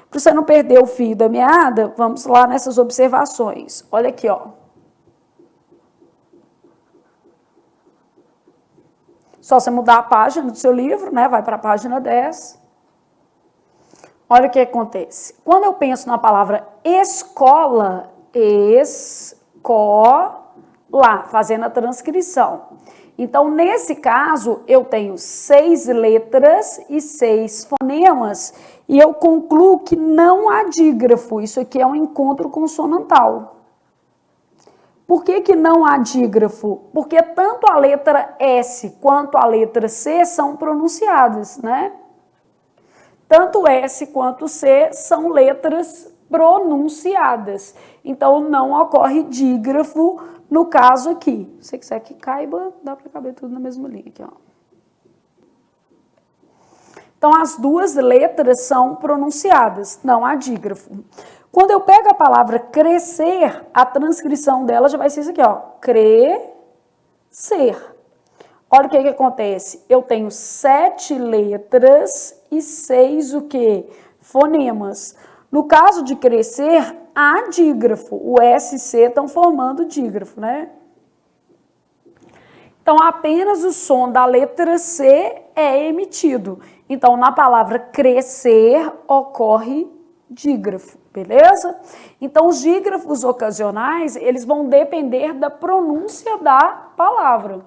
Para você não perder o fio da meada, vamos lá nessas observações. Olha aqui, ó. Só você mudar a página do seu livro, né? Vai para a página 10. Olha o que acontece. Quando eu penso na palavra escola, escola, fazendo a transcrição. Então, nesse caso, eu tenho 6 letras e 6 fonemas e eu concluo que não há dígrafo. Isso aqui é um encontro consonantal. Por que que não há dígrafo? Porque tanto a letra S quanto a letra C são pronunciadas, né? Tanto S quanto C são letras pronunciadas. Então, não ocorre dígrafo no caso aqui. Se você quiser que caiba, dá para caber tudo na mesma linha aqui, ó. Então, as duas letras são pronunciadas, não há dígrafo. Quando eu pego a palavra crescer, a transcrição dela já vai ser isso aqui, ó. Crescer. Olha o que acontece. Eu tenho 7 letras e 6 o quê? Fonemas. No caso de crescer, há dígrafo. O S e C estão formando dígrafo, né? Então, apenas o som da letra C é emitido. Então, na palavra crescer, ocorre dígrafo, beleza? Então, os dígrafos ocasionais, eles vão depender da pronúncia da palavra.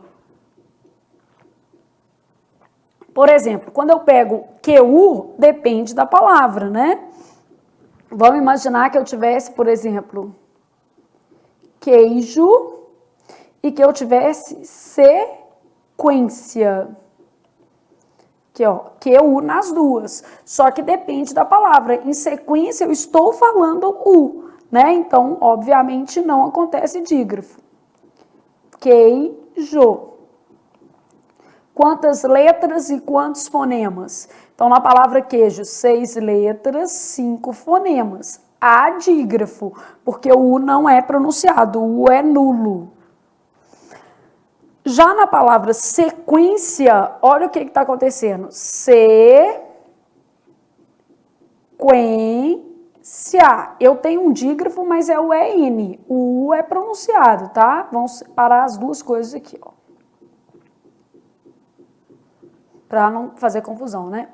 Por exemplo, quando eu pego QU, depende da palavra, né? Vamos imaginar que eu tivesse, por exemplo, queijo e que eu tivesse sequência. Aqui, ó, QU nas duas. Só que depende da palavra. Em sequência, eu estou falando U, né? Então, obviamente, não acontece dígrafo. Queijo. Quantas letras e quantos fonemas? Então, na palavra queijo, 6 letras, 5 fonemas. Há dígrafo, porque o U não é pronunciado, o U é nulo. Já na palavra sequência, olha o que está acontecendo. Sequência. Eu tenho um dígrafo, mas é o EN. O U é pronunciado, tá? Vamos separar as duas coisas aqui, ó. Para não fazer confusão, né?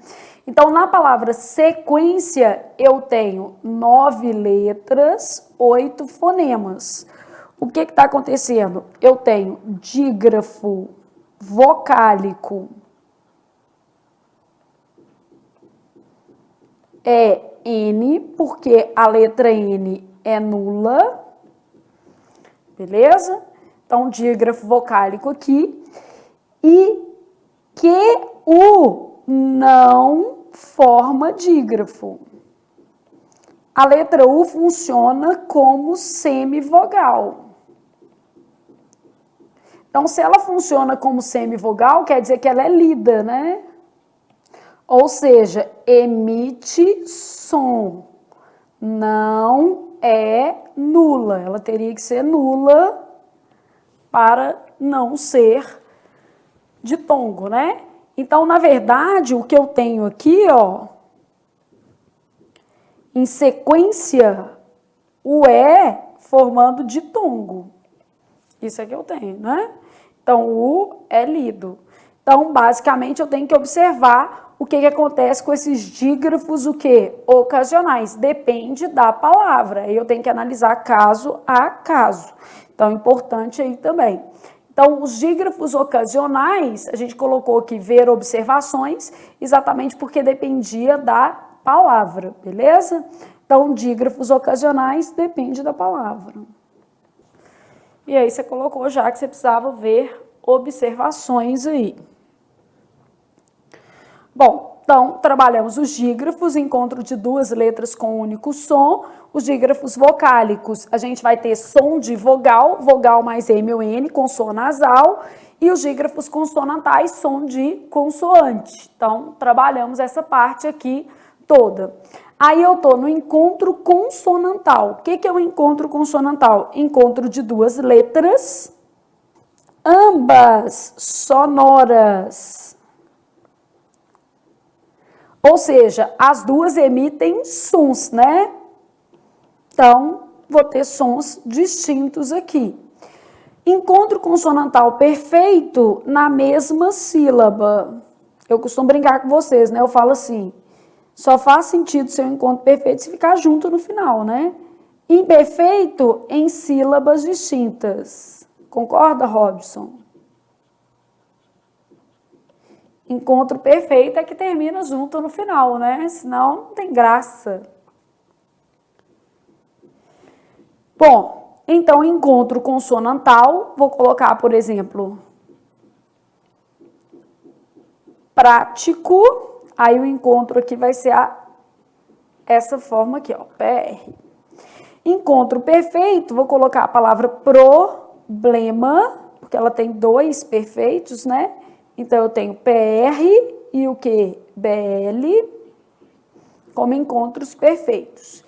Então, na palavra sequência, eu tenho 9 letras, 8 fonemas. O que está acontecendo? Eu tenho dígrafo vocálico é N, porque a letra N é nula, beleza? Então, dígrafo vocálico aqui. E QU não forma dígrafo. A letra U funciona como semivogal. Então, se ela funciona como semivogal, quer dizer que ela é lida, né? Ou seja, emite som. Não é nula. Ela teria que ser nula para não ser ditongo, né? Então, na verdade, o que eu tenho aqui, ó, em sequência, o E formando ditongo. Isso é que eu tenho, né? Então, o é lido. Então, basicamente, eu tenho que observar o que acontece com esses dígrafos, o quê? Ocasionais. Depende da palavra. Aí eu tenho que analisar caso a caso. Então, importante aí também. Então, os dígrafos ocasionais, a gente colocou aqui ver observações, exatamente porque dependia da palavra, beleza? Então, dígrafos ocasionais depende da palavra. E aí você colocou já que você precisava ver observações aí. Bom, então, trabalhamos os dígrafos, encontro de duas letras com um único som. Os dígrafos vocálicos, a gente vai ter som de vogal, vogal mais M ou N, com som nasal. E os dígrafos consonantais, som de consoante. Então, trabalhamos essa parte aqui toda. Aí eu estou no encontro consonantal. O que é o encontro consonantal? Encontro de duas letras, ambas sonoras. Ou seja, as duas emitem sons, né? Então, vou ter sons distintos aqui. Encontro consonantal perfeito na mesma sílaba. Eu costumo brincar com vocês, né? Eu falo assim, só faz sentido seu encontro perfeito se ficar junto no final, né? Imperfeito em sílabas distintas. Concorda, Robson? Encontro perfeito é que termina junto no final, né? Senão não tem graça. Bom, então encontro consonantal, vou colocar, por exemplo, prático, aí o encontro aqui vai ser essa forma aqui, ó, PR. Encontro perfeito, vou colocar a palavra problema, porque ela tem dois perfeitos, né? Então, eu tenho PR e o que? BL, como encontros perfeitos.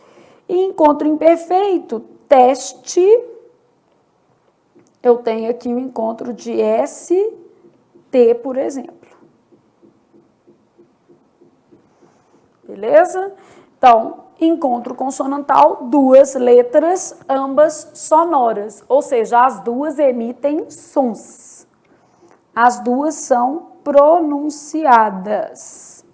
E encontro imperfeito, teste, eu tenho aqui o encontro de ST, por exemplo. Beleza? Então, encontro consonantal, duas letras, ambas sonoras, ou seja, as duas emitem sons. As duas são pronunciadas.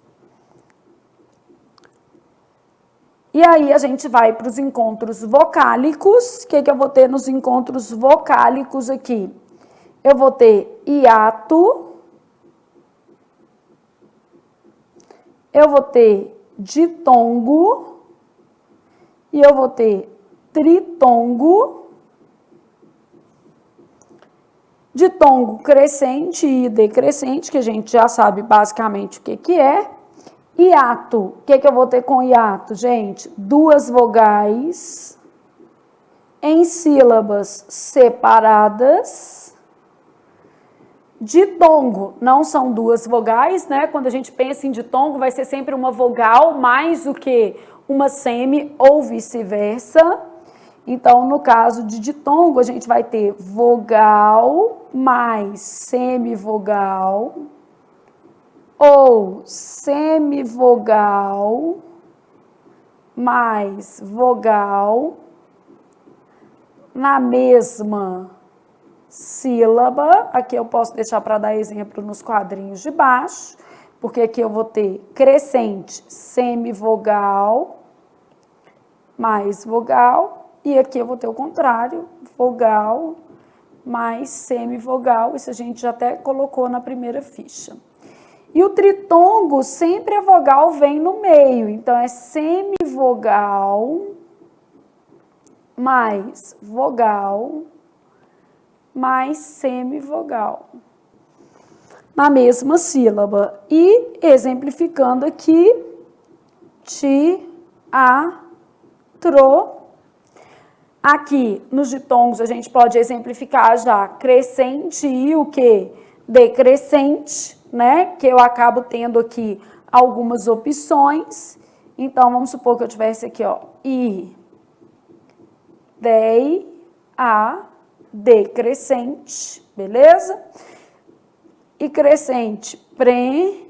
E aí a gente vai para os encontros vocálicos. O que eu vou ter nos encontros vocálicos aqui? Eu vou ter hiato. Eu vou ter ditongo. E eu vou ter tritongo. Ditongo crescente e decrescente, que a gente já sabe basicamente o que é. Hiato, o que eu vou ter com hiato, gente? Duas vogais em sílabas separadas. Ditongo não são duas vogais, né? Quando a gente pensa em ditongo, vai ser sempre uma vogal mais do que uma semi ou vice-versa. Então, no caso de ditongo, a gente vai ter vogal mais semivogal ou semivogal mais vogal na mesma sílaba. Aqui eu posso deixar para dar exemplo nos quadrinhos de baixo, porque aqui eu vou ter crescente, semivogal mais vogal. E aqui eu vou ter o contrário, vogal mais semivogal, isso a gente já até colocou na primeira ficha. E o tritongo, sempre a vogal vem no meio, então é semivogal mais vogal mais semivogal, na mesma sílaba. E exemplificando aqui, tro. Aqui, nos ditongos, a gente pode exemplificar já crescente e o que? Decrescente, né? Que eu acabo tendo aqui algumas opções. Então, vamos supor que eu tivesse aqui, ó, I, dei, A, decrescente, beleza? E crescente, prêmio.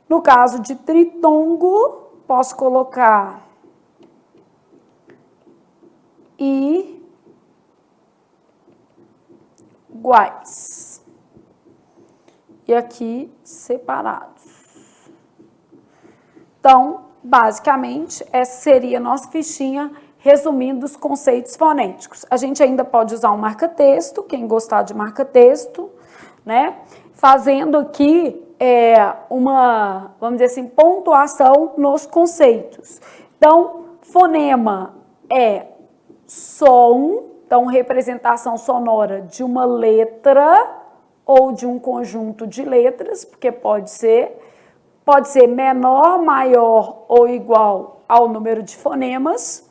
No caso de tritongo, posso colocar iguais. E aqui separados. Então, basicamente, essa seria a nossa fichinha resumindo os conceitos fonéticos. A gente ainda pode usar um marca-texto, quem gostar de marca-texto, né? Fazendo aqui uma, vamos dizer assim, pontuação nos conceitos. Então, fonema é som, então representação sonora de uma letra ou de um conjunto de letras, porque pode ser menor, maior ou igual ao número de fonemas.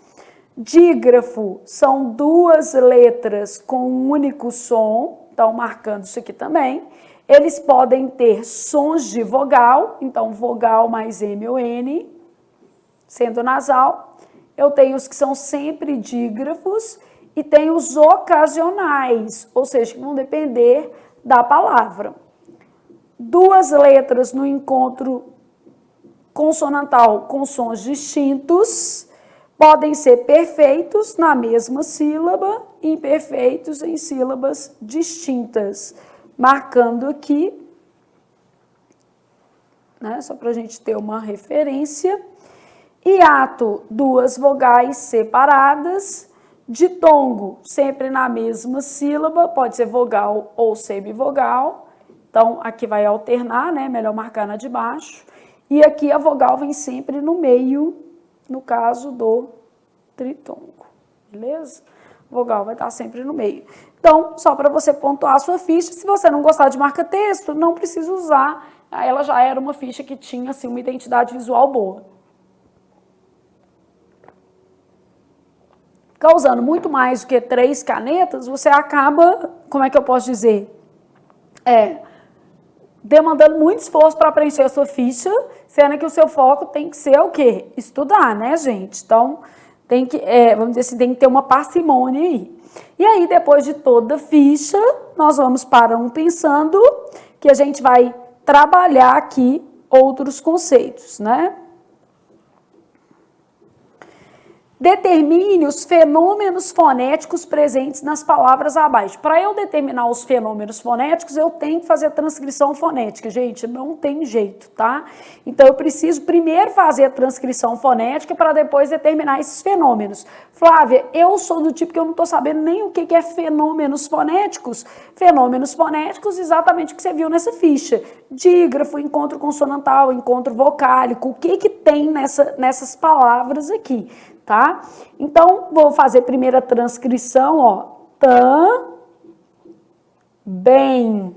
Dígrafo são duas letras com um único som, então marcando isso aqui também. Eles podem ter sons de vogal, então vogal mais M ou N, sendo nasal. Eu tenho os que são sempre dígrafos e tenho os ocasionais, ou seja, que vão depender da palavra. Duas letras no encontro consonantal com sons distintos podem ser perfeitos na mesma sílaba e imperfeitos em sílabas distintas. Marcando aqui, né, só para a gente ter uma referência. Hiato, duas vogais separadas. Ditongo, sempre na mesma sílaba, pode ser vogal ou semivogal. Então, aqui vai alternar, né? Melhor marcar na de baixo. E aqui a vogal vem sempre no meio, no caso do tritongo, beleza? Vogal vai estar sempre no meio. Então, só para você pontuar a sua ficha, se você não gostar de marca-texto, não precisa usar. Ela já era uma ficha que tinha, assim, uma identidade visual boa. Causando muito mais do que 3 canetas, você acaba, como é que eu posso dizer? Demandando muito esforço para preencher a sua ficha, sendo que o seu foco tem que ser o quê? Estudar, né, gente? Então, tem que, vamos dizer assim, tem que ter uma parcimônia aí. E aí, depois de toda a ficha, nós vamos para um pensando, que a gente vai trabalhar aqui outros conceitos, né? Determine os fenômenos fonéticos presentes nas palavras abaixo. Para eu determinar os fenômenos fonéticos, eu tenho que fazer a transcrição fonética. Gente, não tem jeito, tá? Então, eu preciso primeiro fazer a transcrição fonética para depois determinar esses fenômenos. Flávia, eu sou do tipo que eu não estou sabendo nem o que é fenômenos fonéticos. Fenômenos fonéticos, exatamente o que você viu nessa ficha. Dígrafo, encontro consonantal, encontro vocálico. O que tem nessas palavras aqui? Tá? Então, vou fazer primeiro a transcrição, ó, também.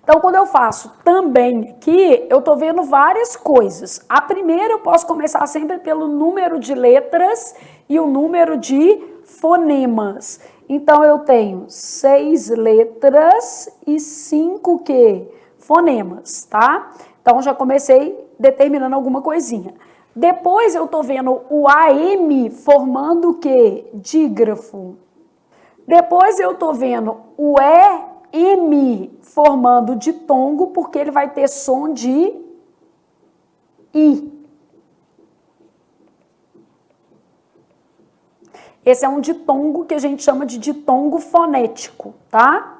Então, quando eu faço também aqui, eu tô vendo várias coisas. A primeira, eu posso começar sempre pelo número de letras e o número de fonemas. Então, eu tenho 6 letras e 5 quê? Fonemas, tá? Então, já comecei determinando alguma coisinha. Depois, eu tô vendo o AM formando o quê? Dígrafo. Depois, eu tô vendo o EM formando ditongo, porque ele vai ter som de I. Esse é um ditongo que a gente chama de ditongo fonético, tá?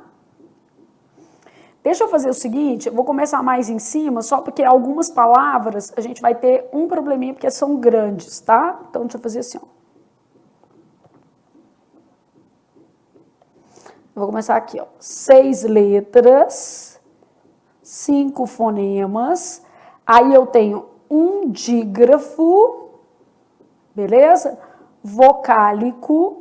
Deixa eu fazer o seguinte, eu vou começar mais em cima, só porque algumas palavras a gente vai ter um probleminha, porque são grandes, tá? Então, deixa eu fazer assim, ó. Eu vou começar aqui, ó. 6 letras, 5 fonemas, aí eu tenho um dígrafo, beleza? Vocálico.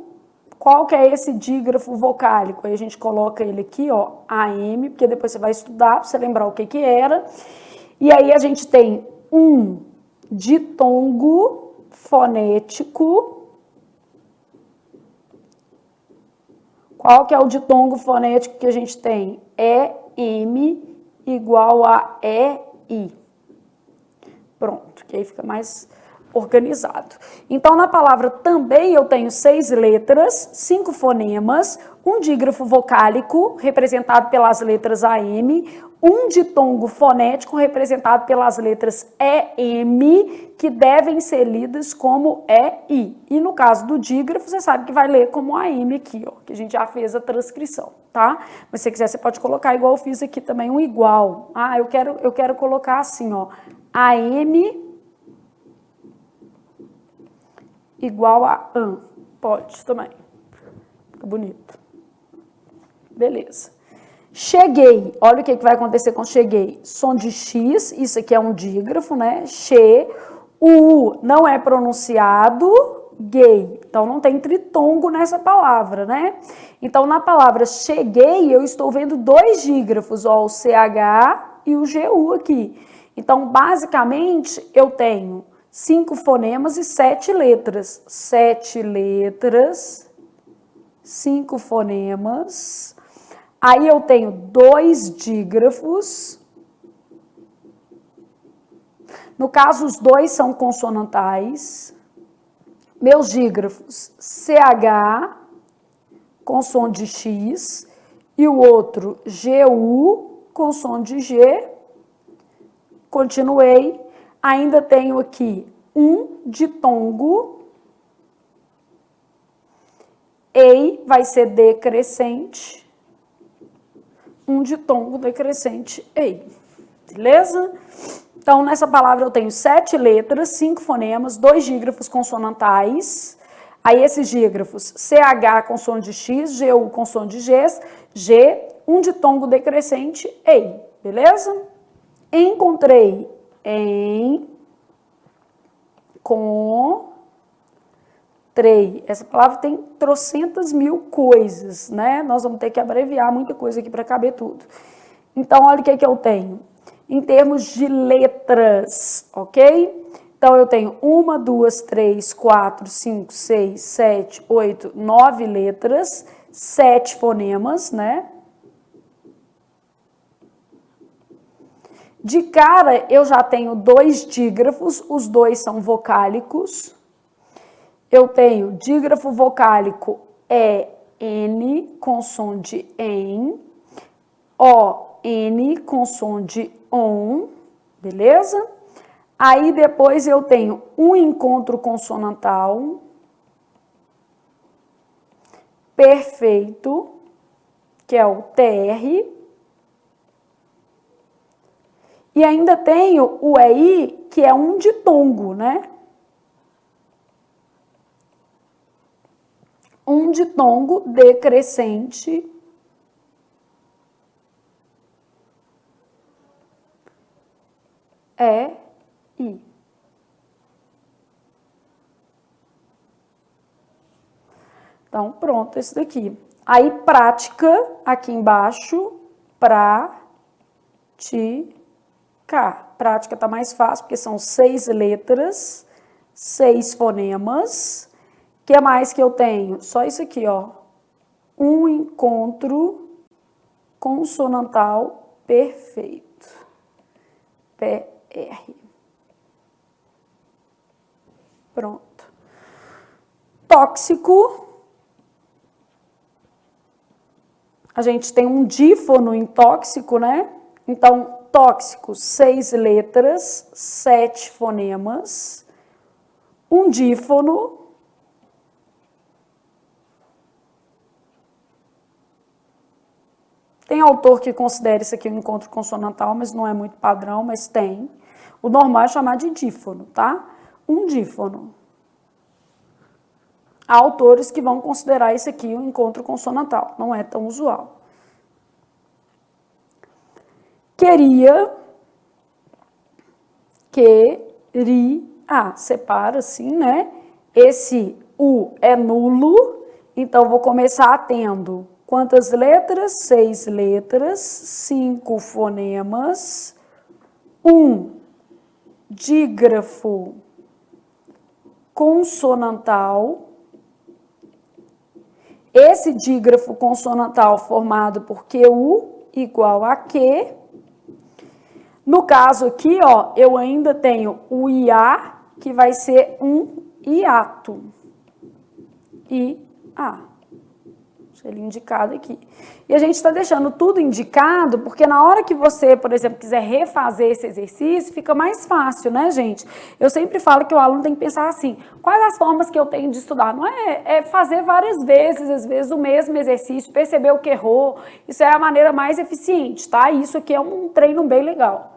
Qual que é esse dígrafo vocálico? Aí a gente coloca ele aqui, ó, AM, porque depois você vai estudar para você lembrar o que que era. E aí a gente tem um ditongo fonético. Qual que é o ditongo fonético que a gente tem? EM igual a EI. Pronto, que aí fica mais organizado. Então, na palavra também eu tenho 6 letras, 5 fonemas, um dígrafo vocálico, representado pelas letras AM, um ditongo fonético, representado pelas letras EM, que devem ser lidas como EI. E no caso do dígrafo, você sabe que vai ler como AM aqui, ó, que a gente já fez a transcrição, tá? Mas se você quiser, você pode colocar igual eu fiz aqui também, um igual. Ah, eu quero colocar assim, ó, AM igual a AN. Pode também. Fica bonito. Beleza. Cheguei. Olha o que vai acontecer com cheguei. Som de X, isso aqui é um dígrafo, né? Che. O U não é pronunciado. Gay. Então, não tem tritongo nessa palavra, né? Então, na palavra cheguei, eu estou vendo 2 dígrafos, ó, o CH e o GU aqui. Então, basicamente, eu tenho 5 fonemas e 7 letras. 7 letras, 5 fonemas. Aí eu tenho 2 dígrafos. No caso, os 2 são consonantais. Meus dígrafos, CH, com som de X, e o outro, GU, com som de G. Continuei. Ainda tenho aqui um ditongo. EI vai ser decrescente. Um ditongo decrescente EI. Beleza? Então, nessa palavra eu tenho 7 letras, 5 fonemas, 2 dígrafos consonantais. Aí, esses dígrafos, CH com som de X, GU com som de G, um ditongo decrescente EI. Beleza? Encontrei encontrei. Essa palavra tem trocentas mil coisas, né? Nós vamos ter que abreviar muita coisa aqui para caber tudo. Então, olha o que eu tenho. Em termos de letras, ok? Então, eu tenho 1, 2, 3, 4, 5, 6, 7, 8, 9 letras, 7 fonemas, né? De cara, eu já tenho 2 dígrafos, os 2 são vocálicos. Eu tenho dígrafo vocálico EN com som de EN, ON com som de ON, beleza? Aí depois eu tenho um encontro consonantal perfeito, que é o TR. E ainda tenho o EI, que é um ditongo, né? Um ditongo decrescente. I. Então, pronto, esse daqui. Aí, prática, aqui embaixo, prática. Prática tá mais fácil, porque são 6 letras, 6 fonemas. O que mais que eu tenho? Só isso aqui, ó. Um encontro consonantal perfeito. PR. Pronto. Tóxico. A gente tem um dífono em tóxico, né? Então, tóxico, 6 letras, 7 fonemas. Um dífono. Tem autor que considera isso aqui um encontro consonantal, mas não é muito padrão, mas tem. O normal é chamar de dífono, tá? Um dífono. Há autores que vão considerar isso aqui um encontro consonantal, não é tão usual. Queria, separa assim, né? Esse U é nulo, então vou começar tendo quantas letras? 6 letras, 5 fonemas, um dígrafo consonantal. Esse dígrafo consonantal formado por QU igual a Q. No caso aqui, ó, eu ainda tenho o IA, que vai ser um hiato. IA. Deixa ele indicado aqui. E a gente está deixando tudo indicado, porque na hora que você, por exemplo, quiser refazer esse exercício, fica mais fácil, né, gente? Eu sempre falo que o aluno tem que pensar assim, quais as formas que eu tenho de estudar? Não é fazer várias vezes, às vezes, o mesmo exercício, perceber o que errou. Isso é a maneira mais eficiente, tá? Isso aqui é um treino bem legal.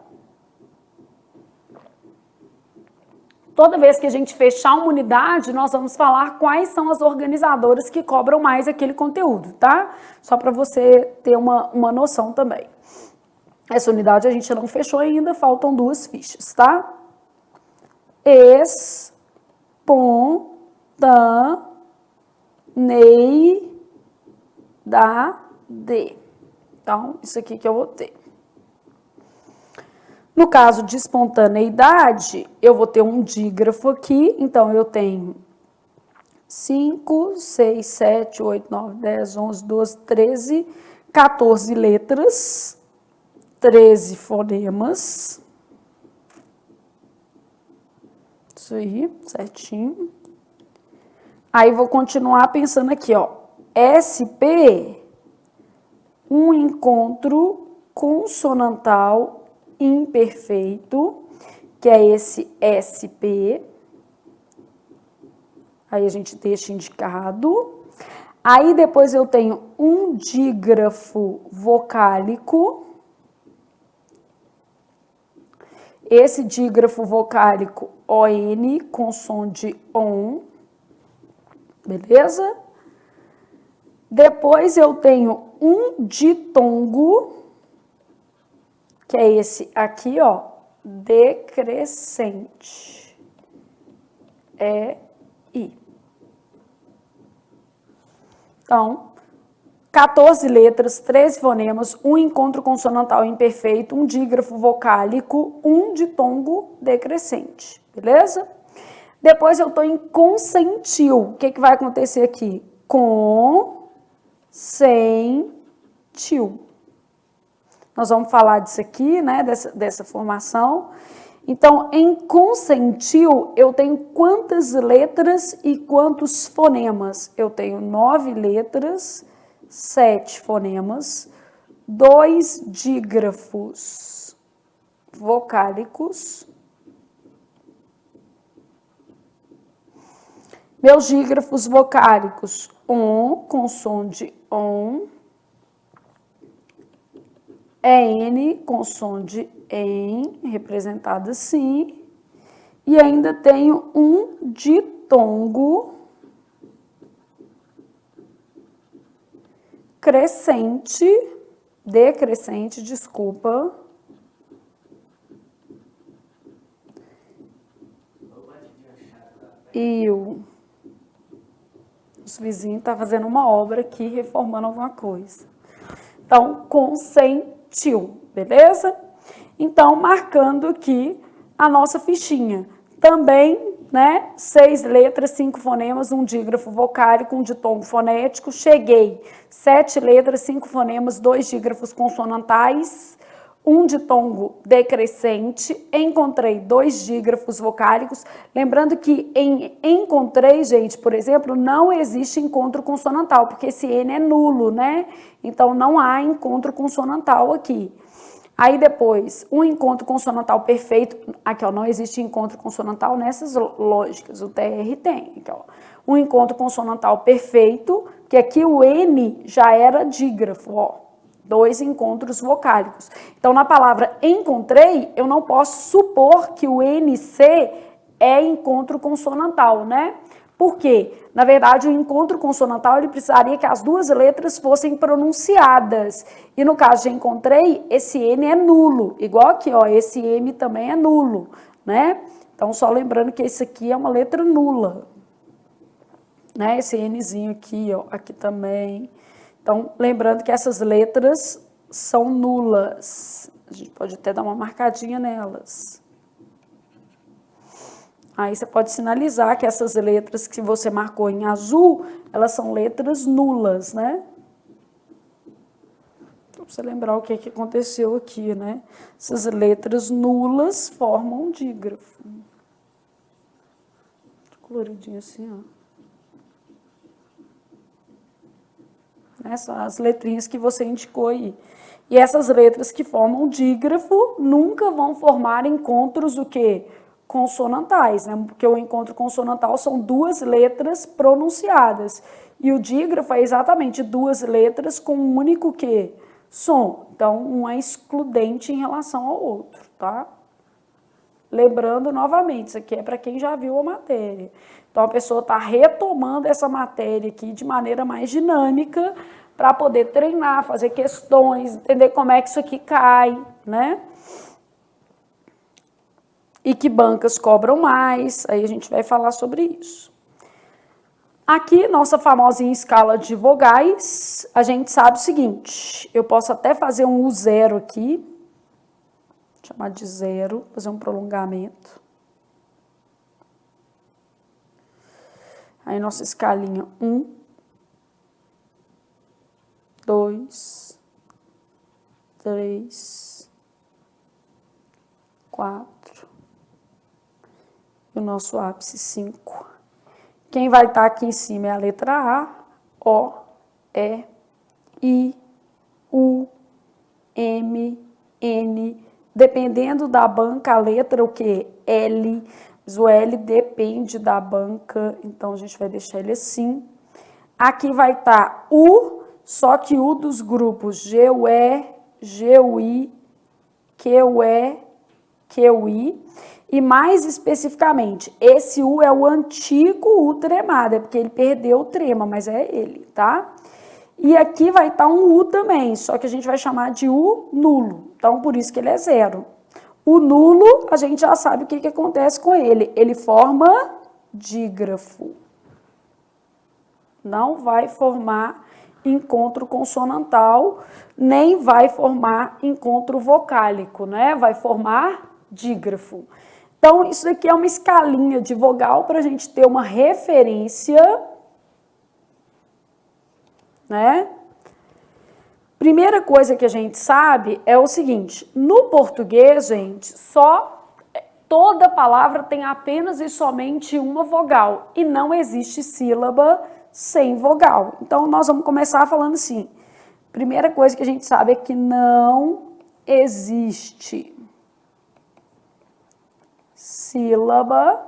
Toda vez que a gente fechar uma unidade, nós vamos falar quais são as organizadoras que cobram mais aquele conteúdo, tá? Só para você ter uma noção também. Essa unidade a gente não fechou ainda, faltam 2 fichas, tá? Espontaneidade. Então, isso aqui que eu vou ter. No caso de espontaneidade, eu vou ter um dígrafo aqui, então eu tenho 5, 6, 7, 8, 9, 10, 11, 12, 13, 14 letras, 13 fonemas. Isso aí, certinho. Aí vou continuar pensando aqui, ó. SP, um encontro consonantal imperfeito, que é esse SP. Aí a gente deixa indicado. Aí depois eu tenho um dígrafo vocálico. Esse dígrafo vocálico ON com som de ON. Beleza? Depois eu tenho um ditongo, que é esse aqui, ó, decrescente. I. Então, 14 letras, 13 fonemas, um encontro consonantal imperfeito, um dígrafo vocálico, um ditongo decrescente, beleza? Depois eu tô em consentiu. O que vai acontecer aqui? Consentiu. Nós vamos falar disso aqui, né, dessa formação. Então, em consentiu, eu tenho quantas letras e quantos fonemas? Eu tenho 9 letras, 7 fonemas, 2 dígrafos vocálicos. Meus dígrafos vocálicos, ON, com som de ON. EN, com som de EN, representado assim. E ainda tenho um ditongo decrescente, desculpa. Os vizinho está fazendo uma obra aqui, reformando alguma coisa. Então, consentiu, beleza? Então, marcando aqui a nossa fichinha. Também, né, 6 letras, 5 fonemas, um dígrafo vocálico, um ditongo fonético. Cheguei, 7 letras, 5 fonemas, 2 dígrafos consonantais, um ditongo decrescente. Encontrei 2 dígrafos vocálicos. Lembrando que em encontrei, gente, por exemplo, não existe encontro consonantal, porque esse N é nulo, né? Então, não há encontro consonantal aqui. Aí depois, um encontro consonantal perfeito, aqui ó, não existe encontro consonantal nessas lógicas, o TR tem, aqui ó. Um encontro consonantal perfeito, que aqui o N já era dígrafo, ó, 2 encontros vocálicos. Então, na palavra encontrei, eu não posso supor que o NC é encontro consonantal, né? Por quê? Na verdade, o encontro consonantal, ele precisaria que as 2 letras fossem pronunciadas. E no caso de encontrei, esse N é nulo. Igual aqui, ó, esse M também é nulo, né? Então, só lembrando que esse aqui é uma letra nula. Né? Esse Nzinho aqui, ó, aqui também. Então, lembrando que essas letras são nulas. A gente pode até dar uma marcadinha nelas. Aí você pode sinalizar que essas letras que você marcou em azul, elas são letras nulas, né? Pra você lembrar o que aconteceu aqui, né? Essas letras nulas formam um dígrafo. Coloridinho assim, ó. Essas são as letrinhas que você indicou aí. E essas letras que formam dígrafo nunca vão formar encontros do quê? Consonantais, né? Porque o encontro consonantal são 2 letras pronunciadas. E o dígrafo é exatamente 2 letras com um único quê? Som. Então, um é excludente em relação ao outro, tá? Lembrando novamente, isso aqui é para quem já viu a matéria. Então, a pessoa está retomando essa matéria aqui de maneira mais dinâmica para poder treinar, fazer questões, entender como é que isso aqui cai, né? E que bancas cobram mais, aí a gente vai falar sobre isso. Aqui, nossa famosinha escala de vogais, a gente sabe o seguinte, eu posso até fazer um U0 aqui, chamar de 0, fazer um prolongamento. Aí, nossa escalinha 1, 2, 3, 4. O nosso ápice 5. Quem vai estar aqui em cima é a letra A, O, E, I, U, M, N. Dependendo da banca, a letra o quê? L. Mas o L depende da banca, então a gente vai deixar ele assim. Aqui vai estar U, só que U dos grupos GUE, GUI, QE, QI. E mais especificamente, esse U é o antigo U tremado, é porque ele perdeu o trema, mas é ele, tá? E aqui vai estar um U também, só que a gente vai chamar de U nulo, então por isso que ele é 0. O nulo, a gente já sabe o que acontece com ele, ele forma dígrafo. Não vai formar encontro consonantal, nem vai formar encontro vocálico, né? Vai formar dígrafo. Então, isso daqui é uma escalinha de vogal para a gente ter uma referência, né? Primeira coisa que a gente sabe é o seguinte, no português, gente, toda palavra tem apenas e somente uma vogal e não existe sílaba sem vogal. Então, nós vamos começar falando assim, primeira coisa que a gente sabe é que não existe sílaba,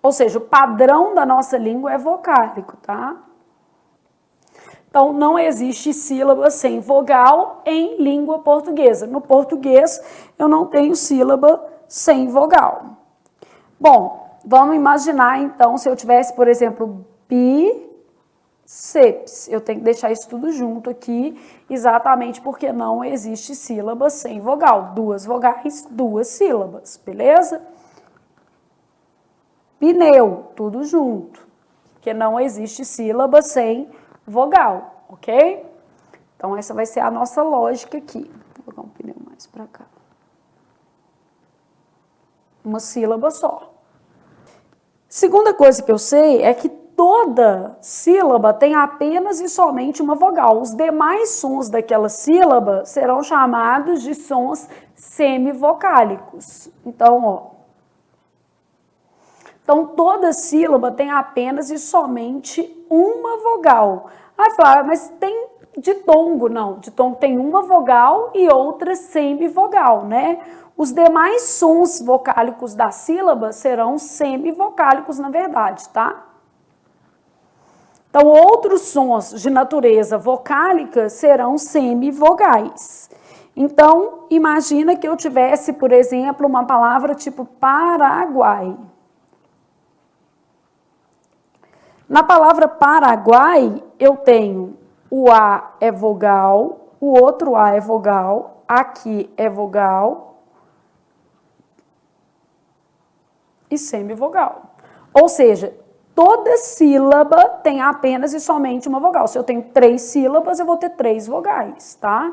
ou seja, o padrão da nossa língua é vocálico, tá? Então, não existe sílaba sem vogal em língua portuguesa. No português, eu não tenho sílaba sem vogal. Bom, vamos imaginar, então, se eu tivesse, por exemplo, bíceps. Eu tenho que deixar isso tudo junto aqui, exatamente porque não existe sílaba sem vogal. 2 vogais, 2 sílabas, beleza? Pneu, tudo junto. porque não existe sílaba sem vogal, ok? Então, essa vai ser a nossa lógica aqui. Vou colocar um pneu mais para cá. Uma sílaba só. Segunda coisa que eu sei é que toda sílaba tem apenas e somente uma vogal. Os demais sons daquela sílaba serão chamados de sons semivocálicos. Então, ó. Então, toda sílaba tem apenas e somente uma vogal. Aí fala, mas tem ditongo? Não, ditongo tem uma vogal e outra semivogal, né? Os demais sons vocálicos da sílaba serão semivocálicos, na verdade, tá? Então, outros sons de natureza vocálica serão semivogais. Então, imagina que eu tivesse, por exemplo, uma palavra tipo Paraguai. Na palavra Paraguai, eu tenho o A é vogal, o outro A é vogal, aqui é vogal e semivogal. Ou seja, toda sílaba tem apenas e somente uma vogal. Se eu tenho 3 sílabas, eu vou ter 3 vogais, tá?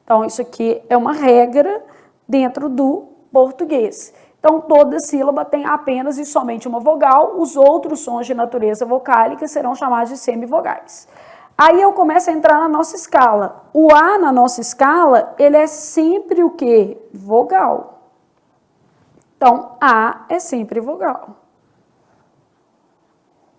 Então, isso aqui é uma regra dentro do português. Então, toda sílaba tem apenas e somente uma vogal, os outros sons de natureza vocálica serão chamados de semivogais. Aí eu começo a entrar na nossa escala. O A na nossa escala, ele é sempre o quê? Vogal. Então, A é sempre vogal.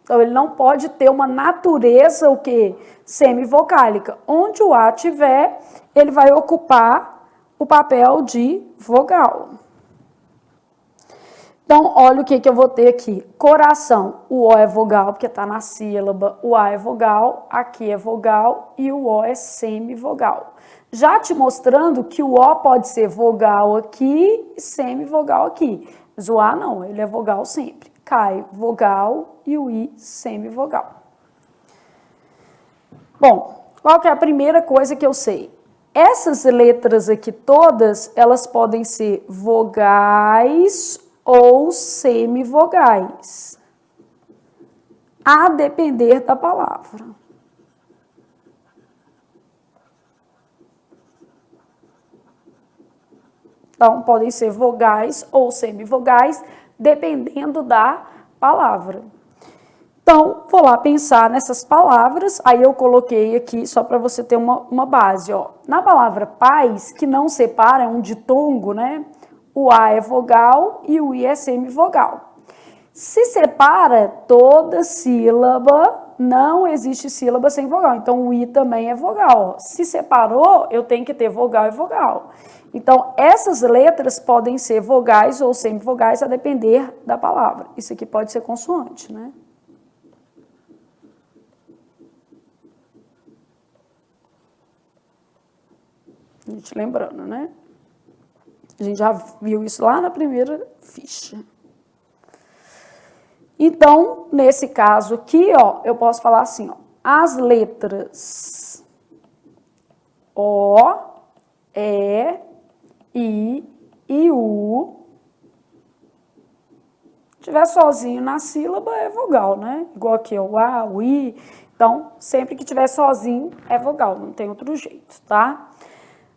Então, ele não pode ter uma natureza, o quê? Semivocálica. Onde o A tiver, ele vai ocupar o papel de vogal. Então, olha o que eu vou ter aqui. Coração, o O é vogal, porque está na sílaba. O A é vogal, aqui é vogal e o O é semivogal. Já te mostrando que o O pode ser vogal aqui e semivogal aqui. Mas o A não, ele é vogal sempre. Cai vogal e o I semivogal. Bom, qual que é a primeira coisa que eu sei? Essas letras aqui todas, elas podem ser vogais ou semivogais, a depender da palavra. Então, podem ser vogais ou semivogais, dependendo da palavra. Então, vou lá pensar nessas palavras, aí eu coloquei aqui, só para você ter uma base, ó. Na palavra paz, que não separa, é um ditongo, né? O A é vogal e o I é semivogal. Se separa toda sílaba, não existe sílaba sem vogal. Então, o I também é vogal. Se separou, eu tenho que ter vogal e vogal. Então, essas letras podem ser vogais ou semivogais a depender da palavra. Isso aqui pode ser consoante, né? A gente lembrando, né? A gente já viu isso lá na primeira ficha. Então, nesse caso aqui, ó, eu posso falar assim, ó, as letras O, E, I e U, se tiver sozinho na sílaba, é vogal, né? Igual aqui, ó, o A, o I. Então, sempre que tiver sozinho, é vogal, não tem outro jeito, tá?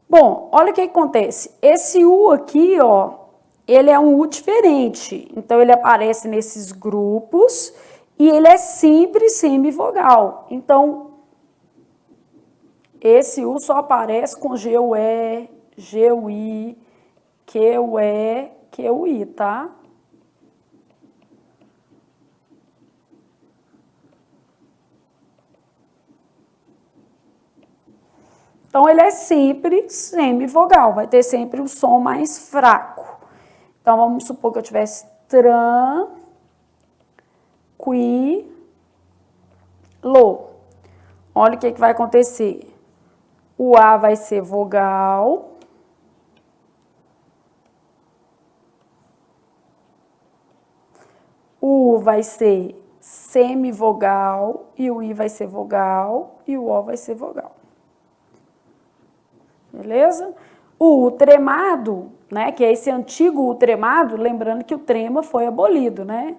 Bom, olha o que acontece. Esse U aqui, ó, ele é um U diferente. Então, ele aparece nesses grupos e ele é sempre semivogal. Então, esse U só aparece com G-U-E, G-U-I, Q-U-E, Q-U-I, tá? Então, ele é sempre semivogal, vai ter sempre um som mais fraco. Então, vamos supor que eu tivesse tran, qui, lo. Olha o que vai acontecer. O A vai ser vogal. O U vai ser semivogal e o I vai ser vogal e o O vai ser vogal. Beleza? O U tremado, né, que é esse antigo U tremado, lembrando que o trema foi abolido, né?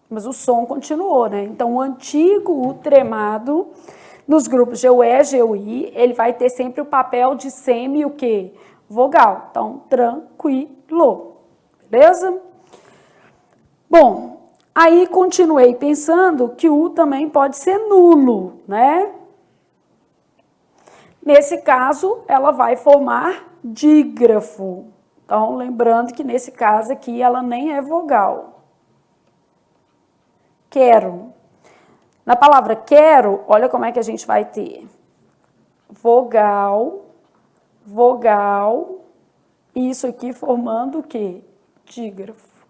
mas o som continuou, né? Então, o antigo U tremado, nos grupos GUE, GUI, ele vai ter sempre o papel de semi, o quê? Vogal. Então, tranquilo, beleza? Bom, aí continuei pensando que o U também pode ser nulo, né? Nesse caso, ela vai formar dígrafo. Então, lembrando que nesse caso aqui, ela nem é vogal. Quero. Na palavra quero, olha como é que a gente vai ter. Vogal, vogal, e isso aqui formando o quê? Dígrafo.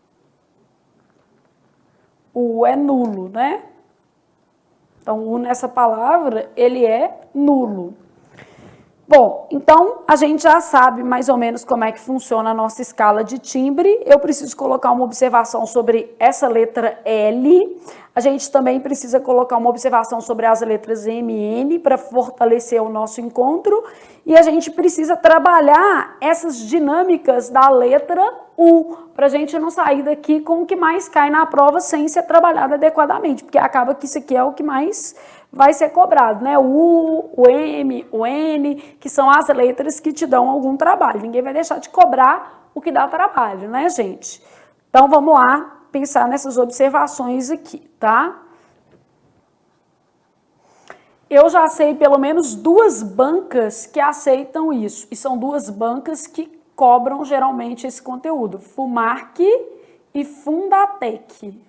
O U é nulo, né? Então, o U nessa palavra, ele é nulo. Bom, então a gente já sabe mais ou menos como é que funciona a nossa escala de timbre. Eu preciso colocar uma observação sobre essa letra L. A gente também precisa colocar uma observação sobre as letras M e N para fortalecer o nosso encontro. E a gente precisa trabalhar essas dinâmicas da letra U, para a gente não sair daqui com o que mais cai na prova sem ser trabalhado adequadamente, porque acaba que isso aqui é o que mais vai ser cobrado, né? O U, o M, o N, que são as letras que te dão algum trabalho. Ninguém vai deixar de cobrar o que dá trabalho, né, gente? Então, vamos lá pensar nessas observações aqui, tá? Eu já sei pelo menos 2 bancas que aceitam isso, e são 2 bancas que cobram geralmente esse conteúdo, FUMARC e Fundatec.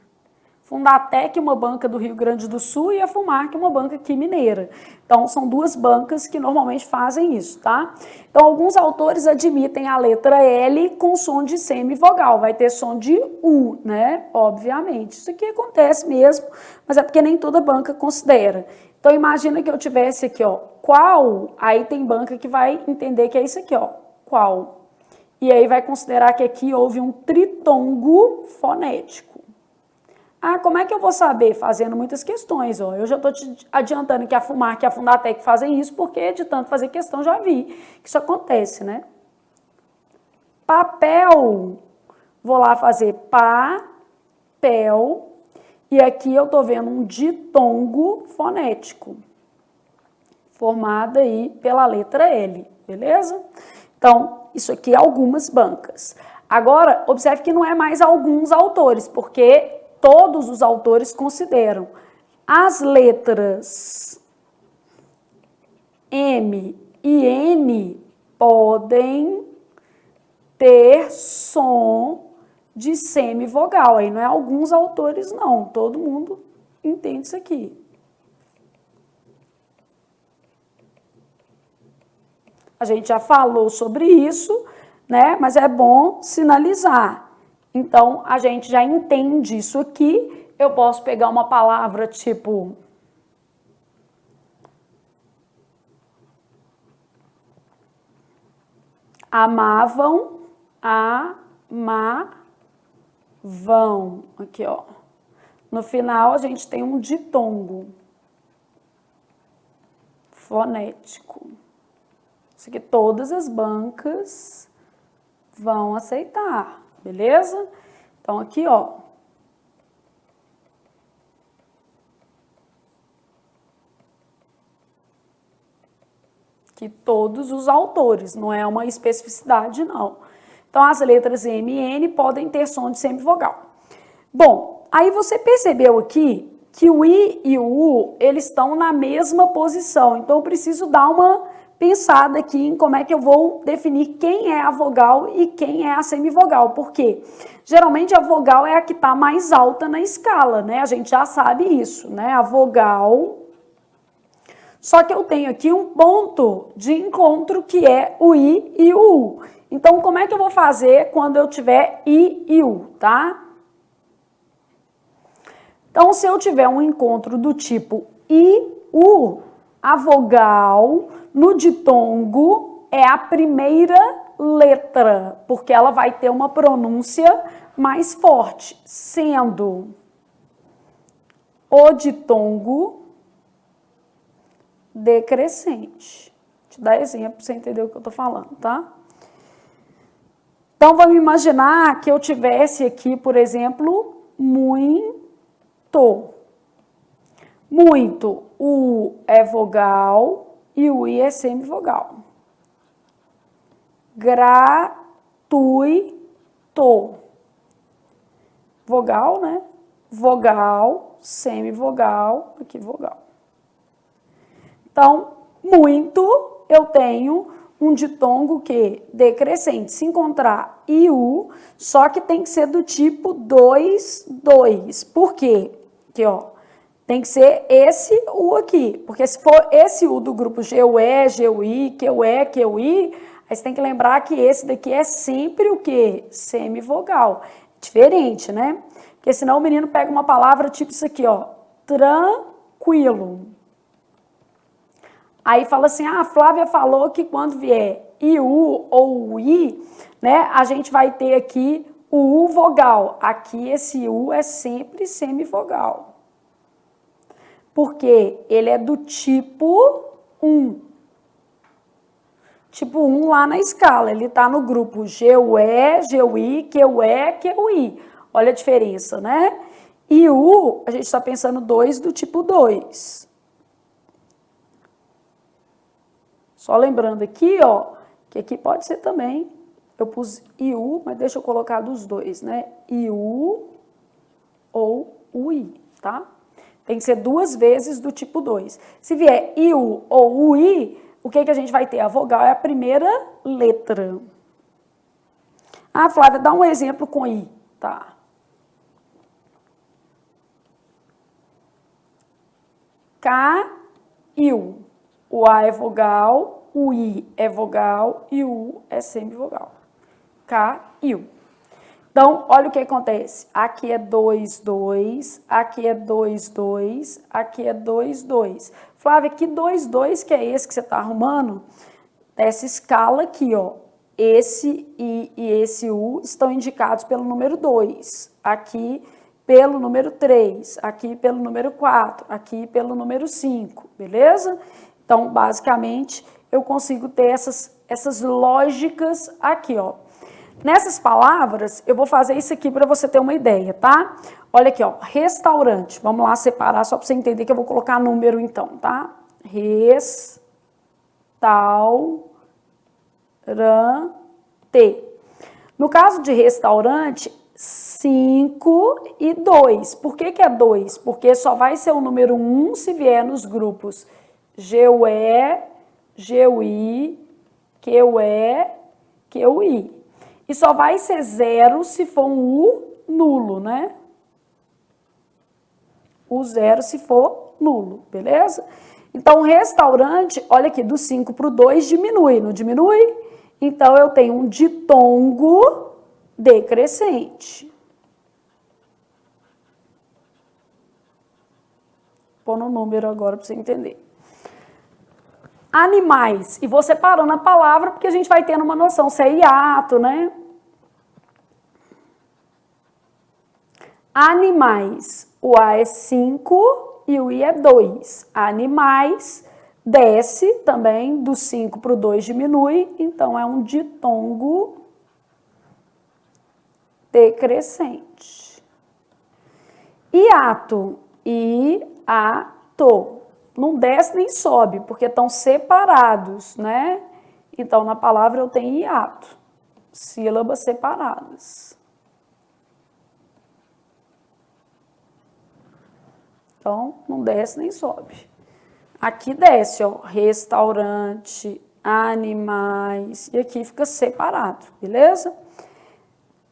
Fundatec, uma banca do Rio Grande do Sul, e a FUMARC, uma banca aqui mineira. Então, são 2 bancas que normalmente fazem isso, tá? Então, alguns autores admitem a letra L com som de semivogal, vai ter som de U, né? Obviamente. Isso aqui acontece mesmo, mas é porque nem toda banca considera. Então, imagina que eu tivesse aqui, ó, qual, aí tem banca que vai entender que é isso aqui, ó, qual. E aí vai considerar que aqui houve um tritongo fonético. Ah, como é que eu vou saber? Fazendo muitas questões, ó. Eu já estou te adiantando que a FUMARC e a Fundatec fazem isso, porque de tanto fazer questão já vi que isso acontece, né? Papel, vou lá fazer papel, e aqui eu estou vendo um ditongo fonético, formado aí pela letra L, beleza? Então, isso aqui é algumas bancas. Agora, observe que não é mais alguns autores, porque todos os autores consideram as letras M e N podem ter som de semivogal. Aí não é alguns autores, não. Todo mundo entende isso aqui. A gente já falou sobre isso, né? Mas é bom sinalizar. Então, a gente já entende isso aqui. Eu posso pegar uma palavra tipo amavam, amavam. Aqui, ó. No final, a gente tem um ditongo fonético. Isso aqui todas as bancas vão aceitar. Beleza? Então, aqui, ó. Que todos os autores, não é uma especificidade, não. Então, as letras M e N podem ter som de semivogal. Bom, aí você percebeu aqui que o I e o U, eles estão na mesma posição. Então, eu preciso dar uma pensada aqui em como é que eu vou definir quem é a vogal e quem é a semivogal. Por quê? Geralmente a vogal é a que está mais alta na escala, né? A gente já sabe isso, né? A vogal. Só que eu tenho aqui um ponto de encontro que é o I e o U. Então, como é que eu vou fazer quando eu tiver I e U, tá? Então, se eu tiver um encontro do tipo I, U, a vogal no ditongo é a primeira letra, porque ela vai ter uma pronúncia mais forte, sendo o ditongo decrescente. Vou te dar exemplo para você entender o que eu estou falando, tá? Então, vamos imaginar que eu tivesse aqui, por exemplo, muito Gato. Muito, o U é vogal e o I é semivogal. Gratuito. Vogal, né? Vogal, semivogal, aqui vogal. Então, muito, eu tenho um ditongo que decrescente. Se encontrar IU, só que tem que ser do tipo 2, 2. Por quê? Aqui, ó. Tem que ser esse U aqui. Porque se for esse U do grupo GUE, GUI, QE, QI, aí você tem que lembrar que esse daqui é sempre o quê? Semivogal. Diferente, né? Porque senão o menino pega uma palavra tipo isso aqui, ó. Tranquilo. Aí fala assim, a Flávia falou que quando vier IU ou UI, né, a gente vai ter aqui o U vogal. Aqui esse U é sempre semivogal. Porque ele é do tipo 1. Tipo 1 lá na escala, ele está no grupo GUE, GUI, QE, QI. Olha a diferença, né? E U, a gente está pensando 2 do tipo 2. Só lembrando aqui, ó, que aqui pode ser também, eu pus IU, mas deixa eu colocar dos dois, né? IU ou UI, tá? Tem que ser 2 vezes do tipo 2. Se vier IU ou UI, o que a gente vai ter? A vogal é a primeira letra. Ah, Flávia, dá um exemplo com I. Tá. Caiu. O A é vogal, o I é vogal e o U é semivogal. Caiu. Então, olha o que acontece. Aqui é 2, 2, aqui é 2, 2, aqui é 2, 2. Flávia, que 2, 2 que é esse que você está arrumando? Essa escala aqui, ó. Esse I e esse U estão indicados pelo número 2. Aqui pelo número 3, aqui pelo número 4, aqui pelo número 5, beleza? Então, basicamente, eu consigo ter essas lógicas aqui, ó. Nessas palavras, eu vou fazer isso aqui para você ter uma ideia, tá? Olha aqui, ó, restaurante. Vamos lá separar só para você entender que eu vou colocar número então, tá? Restaurante. No caso de restaurante, 5 e 2. Por que é 2? Porque só vai ser o número 1 se vier nos grupos GUE, GUI, QE, QI. E só vai ser 0 se for um U nulo, né? O 0 se for nulo, beleza? Então, restaurante, olha aqui, do 5 para o 2 diminui, não diminui? Então, eu tenho um ditongo decrescente. Vou pôr no número agora para você entender. Animais, e vou separando a palavra porque a gente vai tendo uma noção se é hiato, né? Animais, o A é 5 e o I é 2. Animais, desce também, do 5 para o 2 diminui, então é um ditongo decrescente. Hiato, I-A-To. Não desce nem sobe, porque estão separados, né? Então, na palavra eu tenho hiato, sílabas separadas. Então, não desce nem sobe. Aqui desce, ó, restaurante, animais, e aqui fica separado, beleza?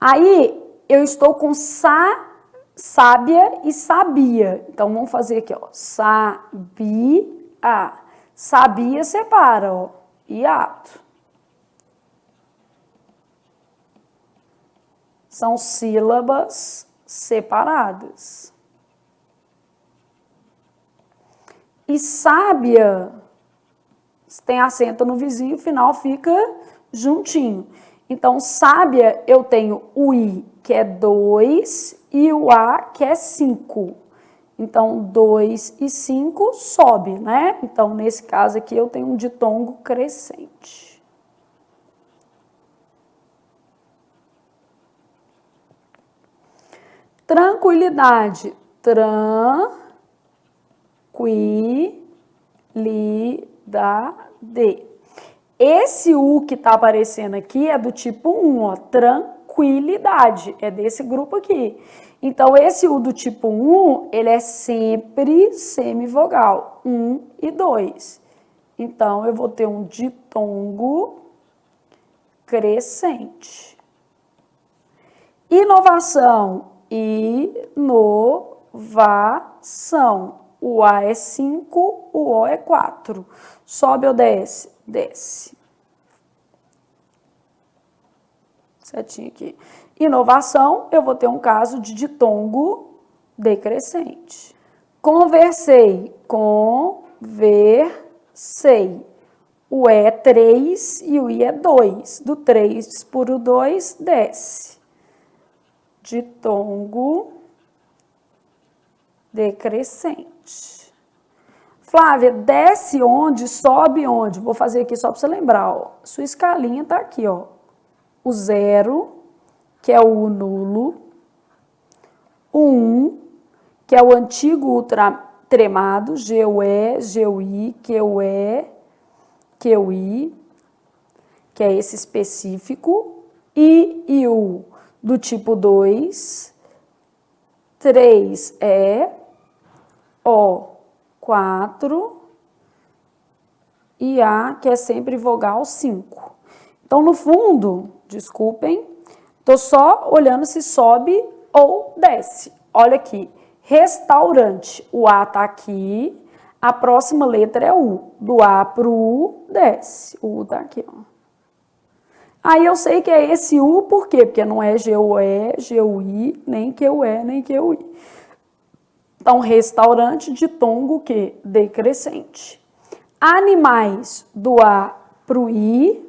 Aí, eu estou com sábia e sabia. Então, vamos fazer aqui, ó, sabia. Sabia separa, ó, hiato. São sílabas separadas. E sábia, tem acento no vizinho, o final fica juntinho. Então, sábia, eu tenho o I, que é 2, e o A, que é 5. Então, 2 e 5 sobe, né? Então, nesse caso aqui, eu tenho um ditongo crescente. Tranquilidade. tranquilidade. Esse U que está aparecendo aqui é do tipo 1, ó, tranquilidade, é desse grupo aqui. Então, esse U do tipo 1, ele é sempre semivogal, 1 e 2. Então, eu vou ter um ditongo crescente. Inovação, inovação. O A é 5, o O é 4. Sobe ou desce? Desce. Certinho aqui. Inovação, eu vou ter um caso de ditongo decrescente. Conversei, conversei. O E é 3 e o I é 2. Do 3 por o 2, desce. Ditongo decrescente. Flávia, desce onde, sobe onde? Vou fazer aqui só para você lembrar, ó. Sua escalinha tá aqui, ó. O 0, que é o U nulo. O 1, que é o antigo ultratremado, GUE, GUI, QE, QI, que é esse específico. I e U do tipo 2. 3 é O, 4 e A, que é sempre vogal 5. Então, no fundo, desculpem, tô só olhando se sobe ou desce. Olha aqui, restaurante, o A tá aqui, a próxima letra é U. Do A pro U, desce. O U tá aqui, ó. Aí eu sei que é esse U, por quê? Porque não é GUE, GUI, nem QE, nem QI. Então, restaurante, ditongo, o quê? Decrescente. Animais, do A pro I,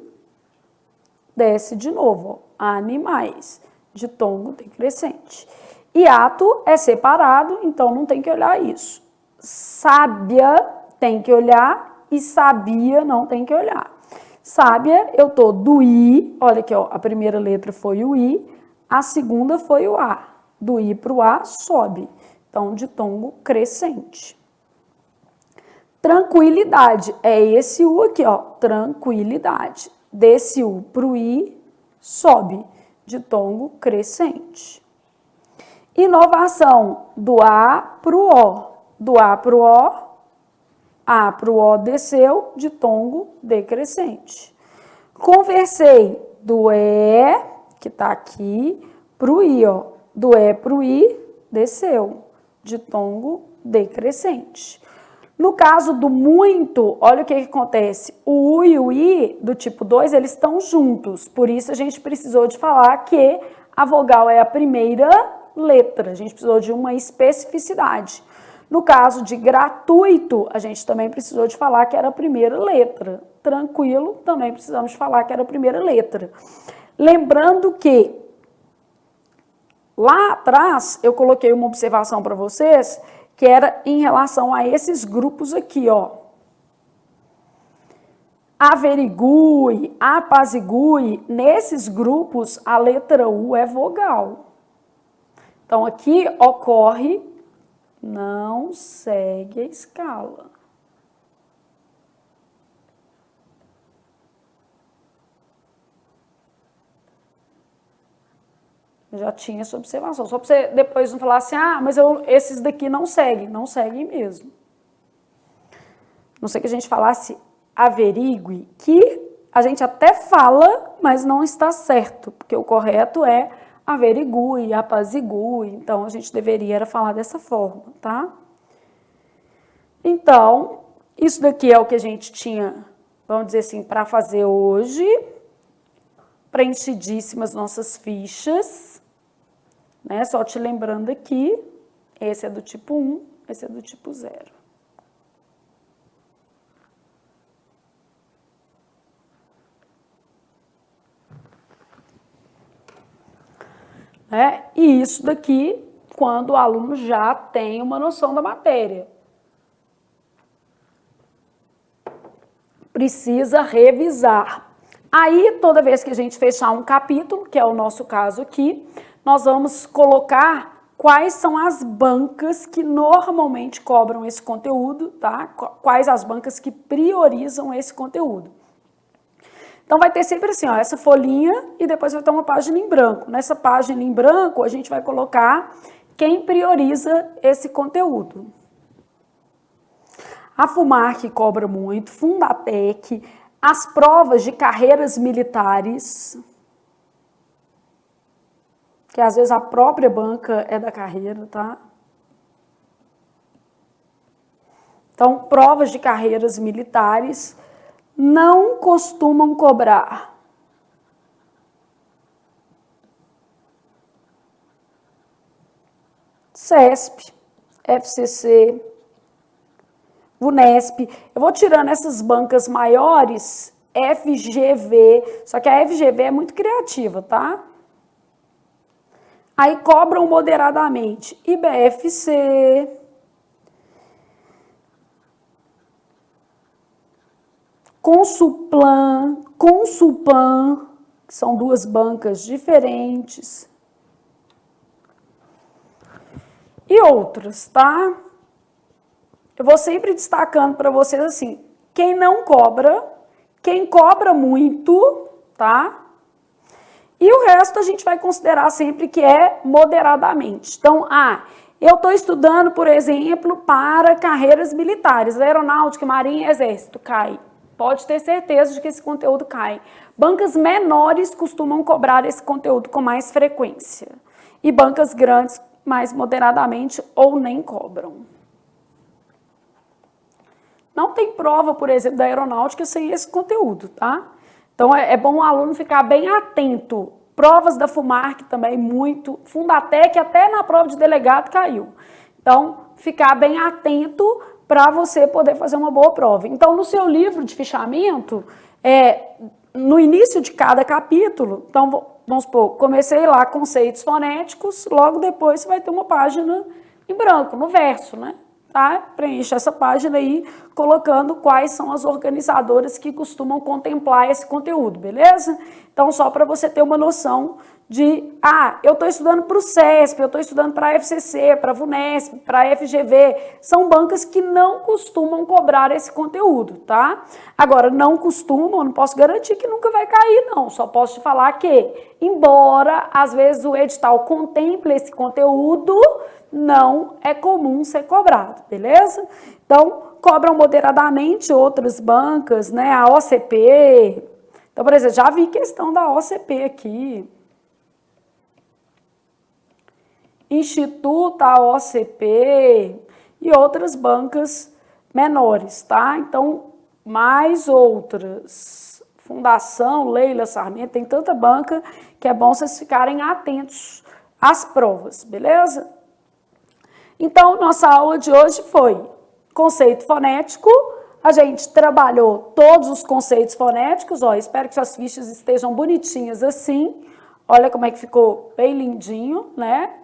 desce de novo, ó. Animais, ditongo decrescente. Hiato é separado, então não tem que olhar isso. Sábia tem que olhar e sabia não tem que olhar. Sábia, eu tô do I, olha aqui, ó, a primeira letra foi o I, a segunda foi o A. Do I pro A, sobe. Então, ditongo crescente. Tranquilidade, é esse U aqui, ó, tranquilidade. Desse U pro I, sobe, ditongo crescente. Inovação, do A pro O. Do A pro O, A pro O desceu, ditongo decrescente. Conversei, do E, que tá aqui, pro I, ó. Do E pro I, desceu, ditongo decrescente. No caso do muito, olha o que acontece. O U e o I do tipo 2, eles estão juntos. Por isso, a gente precisou de falar que a vogal é a primeira letra. A gente precisou de uma especificidade. No caso de gratuito, a gente também precisou de falar que era a primeira letra. Tranquilo, também precisamos de falar que era a primeira letra. Lembrando que lá atrás eu coloquei uma observação para vocês que era em relação a esses grupos aqui, ó. Averigue, apazigue, nesses grupos a letra U é vogal. Então aqui ocorre, não segue a escala. Eu já tinha essa observação, só para você depois não falar assim, ah, mas esses daqui não seguem mesmo. Não sei que a gente falasse averigue, que a gente até fala, mas não está certo, porque o correto é averigue, apazigue, então a gente deveria falar dessa forma, tá? Então, isso daqui é o que a gente tinha, vamos dizer assim, para fazer hoje. Preenchidíssimas nossas fichas, né? Só te lembrando aqui, esse é do tipo 1, esse é do tipo 0. E isso daqui, quando o aluno já tem uma noção da matéria. Precisa revisar. Aí, toda vez que a gente fechar um capítulo, que é o nosso caso aqui, nós vamos colocar quais são as bancas que normalmente cobram esse conteúdo, tá? Quais as bancas que priorizam esse conteúdo. Então, vai ter sempre assim, ó, essa folhinha e depois vai ter uma página em branco. Nessa página em branco, a gente vai colocar quem prioriza esse conteúdo. A FUMARC cobra muito, Fundatec, as provas de carreiras militares, que às vezes a própria banca é da carreira, tá? Então, provas de carreiras militares não costumam cobrar. CESP, FCC, VUNESP. Eu vou tirando essas bancas maiores, FGV, só que a FGV é muito criativa, tá? Aí cobram moderadamente IBFC, Consulplan, Consulpan, que são duas bancas diferentes. E outras, tá? Eu vou sempre destacando para vocês assim, quem não cobra, quem cobra muito, tá? E o resto a gente vai considerar sempre que é moderadamente. Então, eu estou estudando, por exemplo, para carreiras militares, aeronáutica, marinha, exército, cai. Pode ter certeza de que esse conteúdo cai. Bancas menores costumam cobrar esse conteúdo com mais frequência. E bancas grandes, mais moderadamente, ou nem cobram. Não tem prova, por exemplo, da aeronáutica sem esse conteúdo, tá? Então, é bom o aluno ficar bem atento. Provas da FUMARC também, muito. Fundatec, até na prova de delegado, caiu. Então, ficar bem atento para você poder fazer uma boa prova. Então, no seu livro de fichamento, no início de cada capítulo, então, vamos supor, comecei lá conceitos fonéticos, logo depois você vai ter uma página em branco, no verso, né? Tá? Preencha essa página aí, colocando quais são as organizadoras que costumam contemplar esse conteúdo, beleza? Então, só para você ter uma noção de, eu estou estudando para o CESP, eu estou estudando para a FCC, para a VUNESP, para a FGV, são bancas que não costumam cobrar esse conteúdo, tá? Agora, não costumam, não posso garantir que nunca vai cair, não, só posso te falar que, embora, às vezes, o edital contemple esse conteúdo, não é comum ser cobrado, beleza? Então, cobram moderadamente outras bancas, né? A OCP. Então, por exemplo, já vi questão da OCP aqui. Instituto, a OCP e outras bancas menores, tá? Então, mais outras. Fundação, Leila Sarmento, tem tanta banca que é bom vocês ficarem atentos às provas, beleza? Então, nossa aula de hoje foi conceito fonético. A gente trabalhou todos os conceitos fonéticos. Ó, espero que suas fichas estejam bonitinhas assim. Olha como é que ficou bem lindinho, né?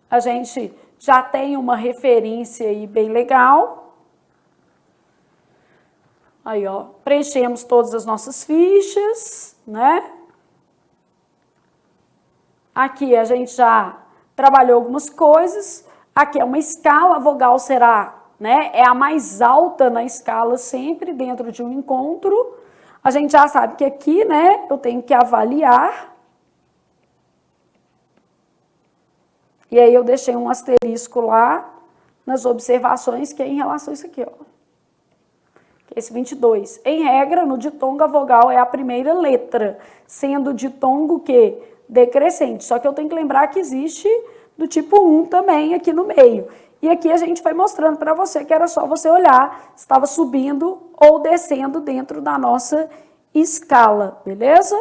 A gente já tem uma referência aí bem legal. Aí, ó, preenchemos todas as nossas fichas, né? Aqui a gente já trabalhou algumas coisas. Aqui é uma escala, a vogal será, né, é a mais alta na escala sempre dentro de um encontro. A gente já sabe que aqui, né, eu tenho que avaliar. E aí eu deixei um asterisco lá nas observações que é em relação a isso aqui, ó. Esse 22. Em regra, no ditongo, a vogal é a primeira letra, sendo o ditongo o quê? Decrescente. Só que eu tenho que lembrar que existe do tipo 1 também aqui no meio. E aqui a gente foi mostrando para você que era só você olhar se estava subindo ou descendo dentro da nossa escala, beleza?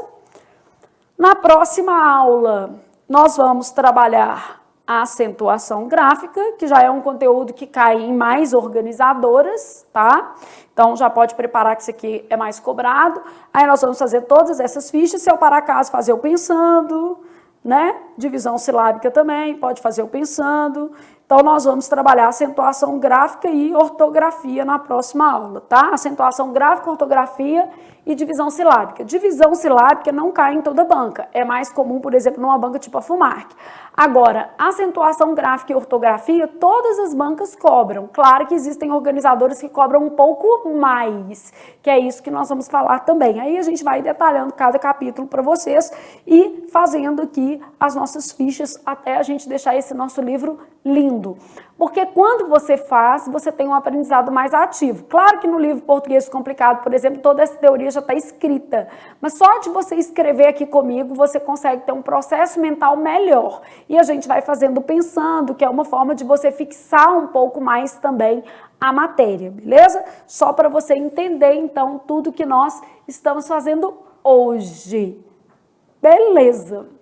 Na próxima aula, nós vamos trabalhar a acentuação gráfica, que já é um conteúdo que cai em mais organizadoras, tá? Então, já pode preparar que isso aqui é mais cobrado. Aí nós vamos fazer todas essas fichas, se eu para acaso fazer o pensando, né? Divisão silábica também, pode fazer o pensando. Então, nós vamos trabalhar acentuação gráfica e ortografia na próxima aula, tá? Acentuação gráfica, ortografia e divisão silábica. Divisão silábica não cai em toda banca. É mais comum, por exemplo, numa banca tipo a FUMARC. Agora, acentuação gráfica e ortografia, todas as bancas cobram. Claro que existem organizadores que cobram um pouco mais, que é isso que nós vamos falar também. Aí a gente vai detalhando cada capítulo para vocês e fazendo aqui as nossas fichas até a gente deixar esse nosso livro lindo. Porque quando você faz, você tem um aprendizado mais ativo. Claro que no livro Português Complicado, por exemplo, toda essa teoria já está escrita. Mas só de você escrever aqui comigo, você consegue ter um processo mental melhor. E a gente vai fazendo pensando, que é uma forma de você fixar um pouco mais também a matéria, beleza? Só para você entender, então, tudo que nós estamos fazendo hoje. Beleza!